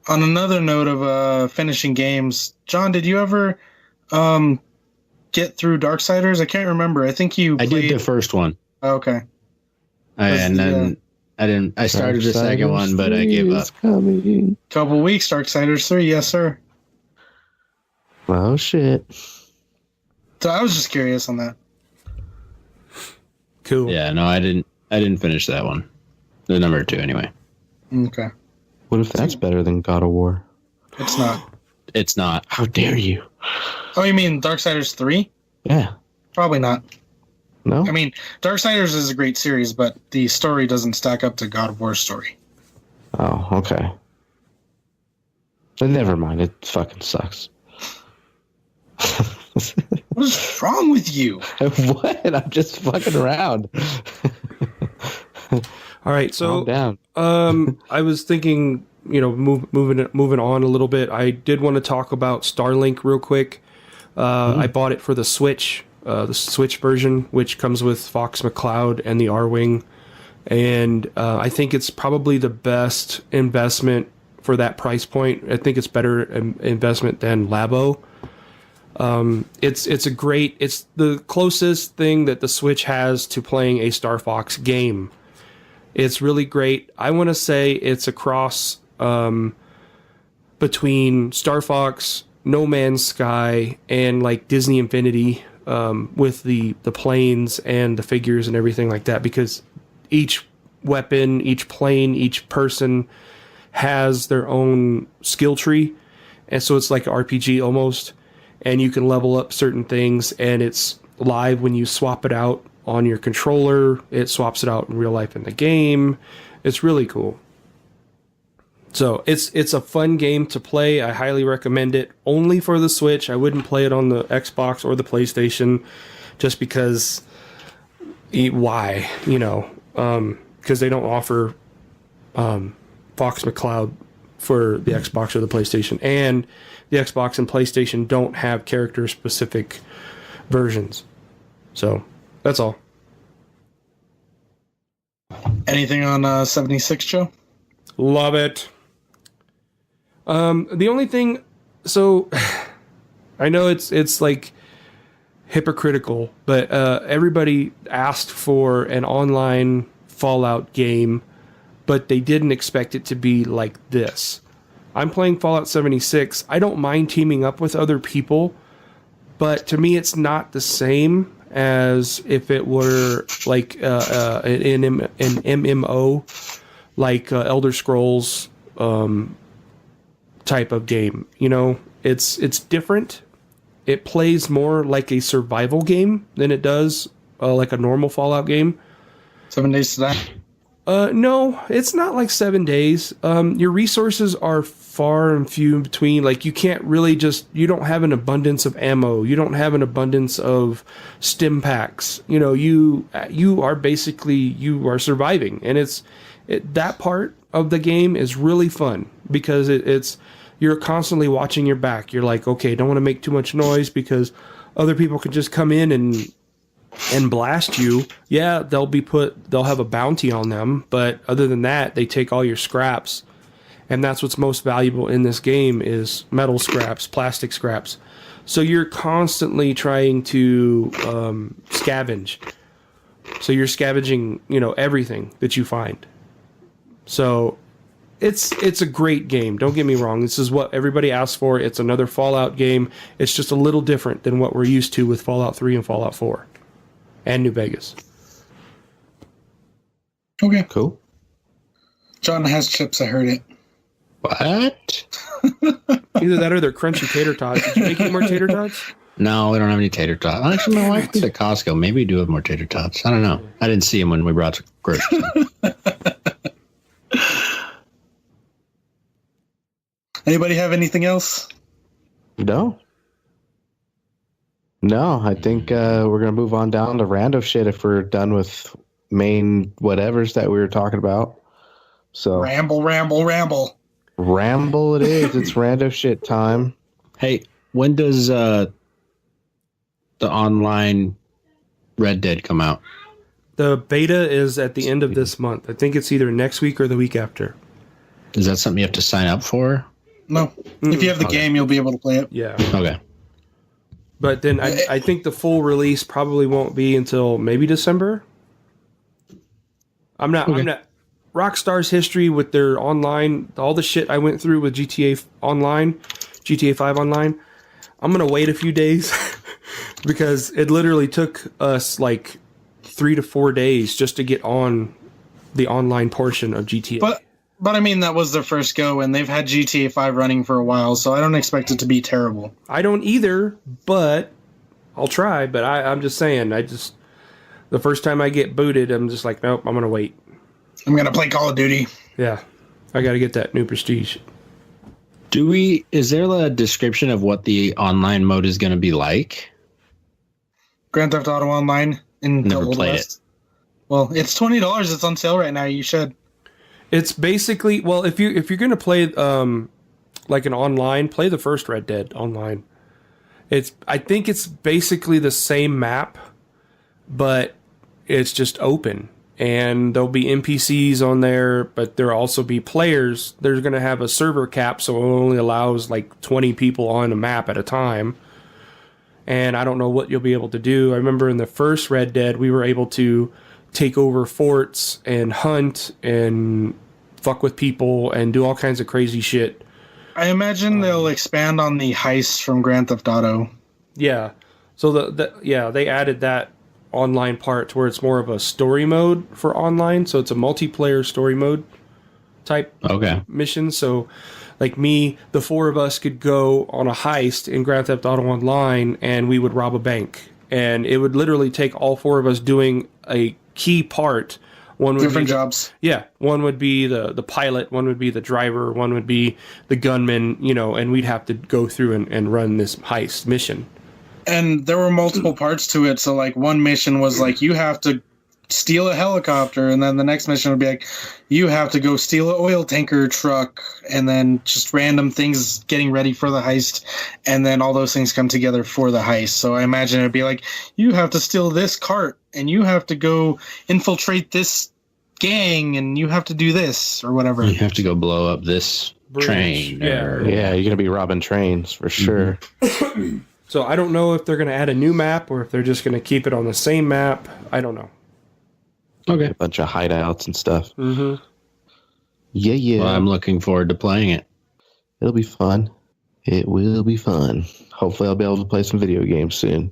On another note of finishing games, John, did you ever get through Darksiders? I can't remember. I think you. I did the first one. Oh, okay. And then I didn't. I started the second one, but I gave up. Couple weeks, Darksiders 3, yes sir. Oh shit! So I was just curious on that. Cool. Yeah, no, I didn't finish that one. The number 2, anyway. Okay. What if that's better than God of War? It's not. It's not. How dare you? Oh, you mean Darksiders 3? Yeah. Probably not. No? I mean, Darksiders is a great series, but the story doesn't stack up to God of War's story. Oh, okay. Then never mind. It fucking sucks. What is wrong with you? What? I'm just fucking around. All right, so calm down. I was thinking, moving on a little bit. I did want to talk about Starlink real quick. I bought it for the Switch version, which comes with Fox McCloud and the R-Wing, and I think it's probably the best investment for that price point. I think it's better investment than Labo. It's the closest thing that the Switch has to playing a Star Fox game. It's really great. I want to say it's a cross between Star Fox, No Man's Sky, and like Disney Infinity with the planes and the figures and everything like that, because each weapon, each plane, each person has their own skill tree, and so it's like an RPG almost, and you can level up certain things, and it's live when you swap it out on your controller. It swaps it out in real life in the game. It's really cool. So it's a fun game to play. I highly recommend it. Only for the Switch. I wouldn't play it on the Xbox or the PlayStation, just because. Why? Because they don't offer Fox McCloud for the Xbox or the PlayStation, and the Xbox and PlayStation don't have character specific versions. So that's all. Anything on 76, Joe? Love it. The only thing, so I know it's like hypocritical, but everybody asked for an online Fallout game, but they didn't expect it to be like this. I'm playing Fallout 76. I don't mind teaming up with other people, but to me it's not the same as if it were like an MMO, like Elder Scrolls type of game. It's different. It plays more like a survival game than it does like a normal Fallout game. 7 days to die? No, it's not like 7 days. Your resources are far and few in between. Like, you can't really you don't have an abundance of ammo. You don't have an abundance of stim packs. You are surviving, and that part of the game is really fun because you're constantly watching your back. You're like, okay, don't want to make too much noise because other people could just come in and blast you. Yeah, they'll have a bounty on them, but other than that, they take all your scraps. And that's what's most valuable in this game is metal scraps, plastic scraps. So you're constantly trying to scavenge. So you're scavenging, everything that you find. So it's a great game. Don't get me wrong. This is what everybody asked for. It's another Fallout game. It's just a little different than what we're used to with Fallout 3 and Fallout 4 and New Vegas. Okay. Cool. John has chips. I heard it. What? Either that or they're crunchy tater tots. Did you make any more tater tots? No, we don't have any tater tots. Actually, my wife went to Costco. Maybe we do have more tater tots. I don't know. I didn't see them when we brought groceries. Anybody have anything else? No. No, I think we're going to move on down to Rando Shit if we're done with main whatevers that we were talking about. So Ramble. Ramble it is. It's Rando Shit time. Hey, when does the online Red Dead come out? The beta is at the end of this month. I think it's either next week or the week after. Is that something you have to sign up for? No. If you have the game, you'll be able to play it. Yeah. Okay. But then I think the full release probably won't be until maybe December. I'm not Rockstar's history with their online, all the shit I went through with GTA 5 online. I'm going to wait a few days because it literally took us like 3 to 4 days just to get on the online portion of GTA. But I mean, that was their first go, and they've had GTA 5 running for a while, so I don't expect it to be terrible. I don't either, but I'll try. But I'm just saying, the first time I get booted, I'm just like, nope, I'm going to wait. I'm going to play Call of Duty. Yeah, I got to get that new prestige. Is there a description of what the online mode is going to be like? Grand Theft Auto Online in the Never Old played West. Well, it's $20. It's on sale right now. You should. It's basically, well, if you're going to play like an online, play the first Red Dead online. I think it's basically the same map, but it's just open. And there'll be NPCs on there, but there'll also be players. There's going to have a server cap, so it only allows like 20 people on a map at a time. And I don't know what you'll be able to do. I remember in the first Red Dead, we were able to take over forts and hunt and fuck with people and do all kinds of crazy shit. I imagine they'll expand on the heists from Grand Theft Auto. Yeah. So they added that online part to where it's more of a story mode for online. So it's a multiplayer story mode type mission. So like the 4 of us could go on a heist in Grand Theft Auto Online and we would rob a bank. And it would literally take all 4 of us doing a key part. One would different be jobs. Yeah, one would be the pilot, one would be the driver, one would be the gunman, and we'd have to go through and run this heist mission. And there were multiple parts to it. So like one mission was like you have to steal a helicopter, and then the next mission would be like you have to go steal an oil tanker truck, and then just random things getting ready for the heist, and then all those things come together for the heist. So I imagine it'd be like you have to steal this cart, and you have to go infiltrate this gang, and you have to do this or whatever. You have to go blow up this train. Yeah, you're gonna be robbing trains for sure. So I don't know if they're gonna add a new map or if they're just gonna keep it on the same map. I don't know. Okay. A bunch of hideouts and stuff. Mm-hmm. Yeah. Well, I'm looking forward to playing it. It'll be fun. It will be fun. Hopefully I'll be able to play some video games soon.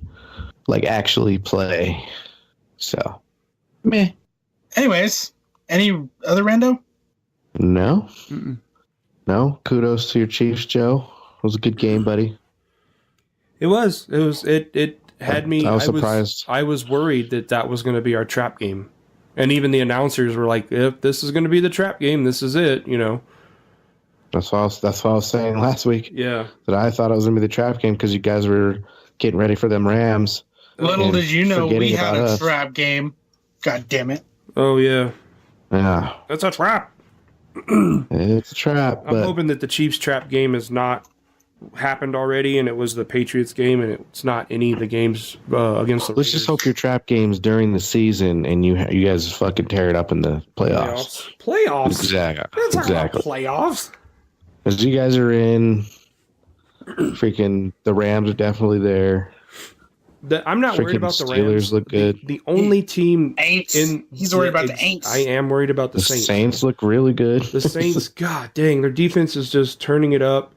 Like, actually play. So. Meh. Anyways, any other rando? No. Mm-mm. No. Kudos to your Chiefs, Joe. It was a good game, buddy. It had me. I was surprised. I was worried that was going to be our trap game. And even the announcers were like, if this is going to be the trap game, this is it, That's what I was saying last week. Yeah. That I thought it was going to be the trap game because you guys were getting ready for them Rams. Little did you know we had a trap game. God damn it. Oh, yeah. Yeah. That's a trap. It's a trap. I'm hoping that the Chiefs trap game has not happened already and it was the Patriots game and it's not any of the games against the Let's Raiders. just hope your trap games during the season and you guys fucking tear it up in the playoffs. Playoffs? Exactly. Playoffs? Because you guys are in, freaking, the Rams are definitely there. I'm not worried about the Rams. Steelers look good. The only team He's worried about the Aints. I am worried about the Saints. Saints look really good. The Saints, god dang, their defense is just turning it up,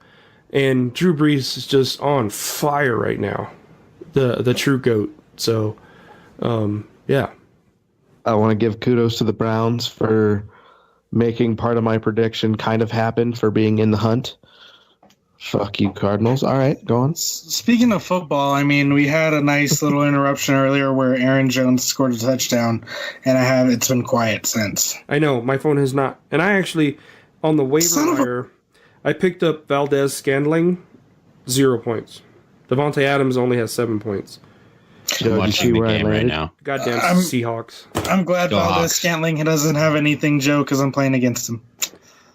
and Drew Brees is just on fire right now. The true GOAT. So, yeah. I want to give kudos to the Browns for making part of my prediction kind of happen, for being in the hunt. Fuck you, Cardinals. All right, go on. Speaking of football, I mean, we had a nice little interruption earlier where Aaron Jones scored a touchdown, and it's been quiet since. I know, my phone has not. And I actually, on the waiver wire, I picked up Valdez-Scantling, 0 points. Devontae Adams only has 7 points. I'm watching the game right now. Goddamn Seahawks. I'm glad Go Hawks. Valdez-Scantling doesn't have anything, Joe, because I'm playing against him.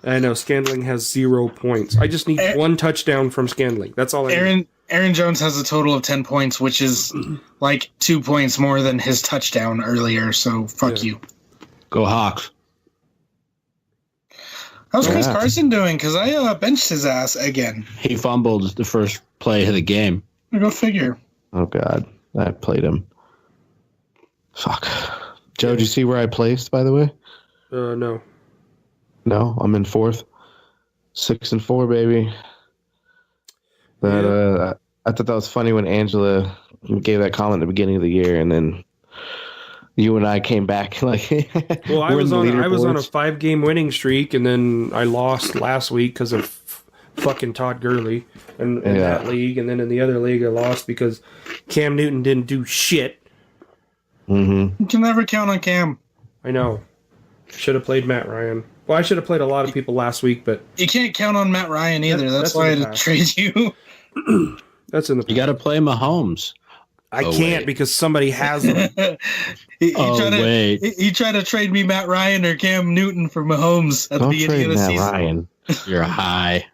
I know, Scantling has 0 points. I just need one touchdown from Scantling. That's all I need. Aaron Jones has a total of 10 points, which is like 2 points more than his touchdown earlier, so fuck you. Go Hawks. How's Chris Carson doing? Because I benched his ass again. He fumbled the first play of the game. Go figure. Oh, God. I played him. Fuck. Joe, did you see where I placed, by the way? No. No, I'm in 4th. 6-4, baby. I thought that was funny when Angela gave that comment at the beginning of the year, and then you and I came back like. Well, I was on a 5-game winning streak, and then I lost last week because of fucking Todd Gurley in that league, and then in the other league I lost because Cam Newton didn't do shit. Mm-hmm. You can never count on Cam. I know. Should have played Matt Ryan. Well, I should have played a lot of people last week, but you can't count on Matt Ryan either. That's why I had to trade you. That's in the past. You got to play Mahomes. I can't because somebody has him. He tried to trade me Matt Ryan or Cam Newton for Mahomes at the beginning of the season. Ryan. You're high.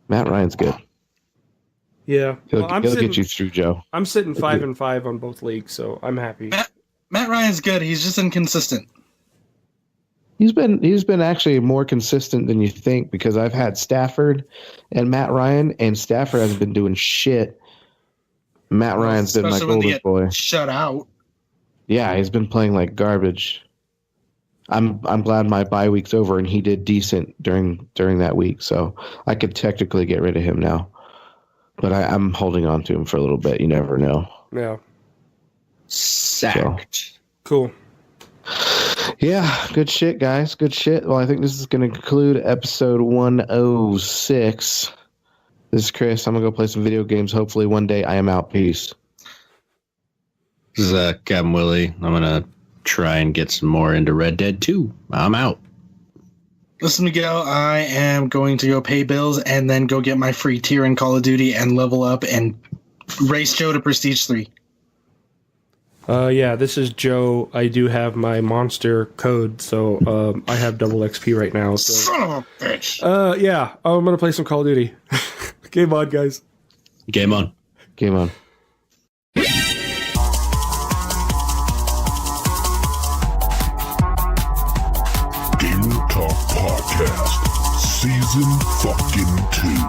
Matt Ryan's good. Yeah. He'll get you through, Joe. I'm sitting 5-5 on both leagues, so I'm happy. Matt Ryan's good. He's just inconsistent. He's been actually more consistent than you think because I've had Stafford and Matt Ryan, and Stafford hasn't been doing shit. Matt Ryan's been my golden boy. Shut out. Yeah, he's been playing like garbage. I'm glad my bye week's over and he did decent during that week, so I could technically get rid of him now. But I'm holding on to him for a little bit. You never know. Yeah. Sacked. So. Cool. Yeah, good shit, guys. Good shit. Well, I think this is going to conclude episode 106. This is Chris. I'm going to go play some video games. Hopefully one day I am out. Peace. This is Capn Willy. I'm going to try and get some more into Red Dead 2. I'm out. Listen, Miguel, I am going to go pay bills and then go get my free tier in Call of Duty and level up and race Joe to Prestige 3. Yeah, this is Joe. I do have my monster code, so I have double XP right now. So. Son of a bitch. Yeah, I'm going to play some Call of Duty. Game on, guys. Game on. Game on. Gamer Talk Podcast, Season fucking 2.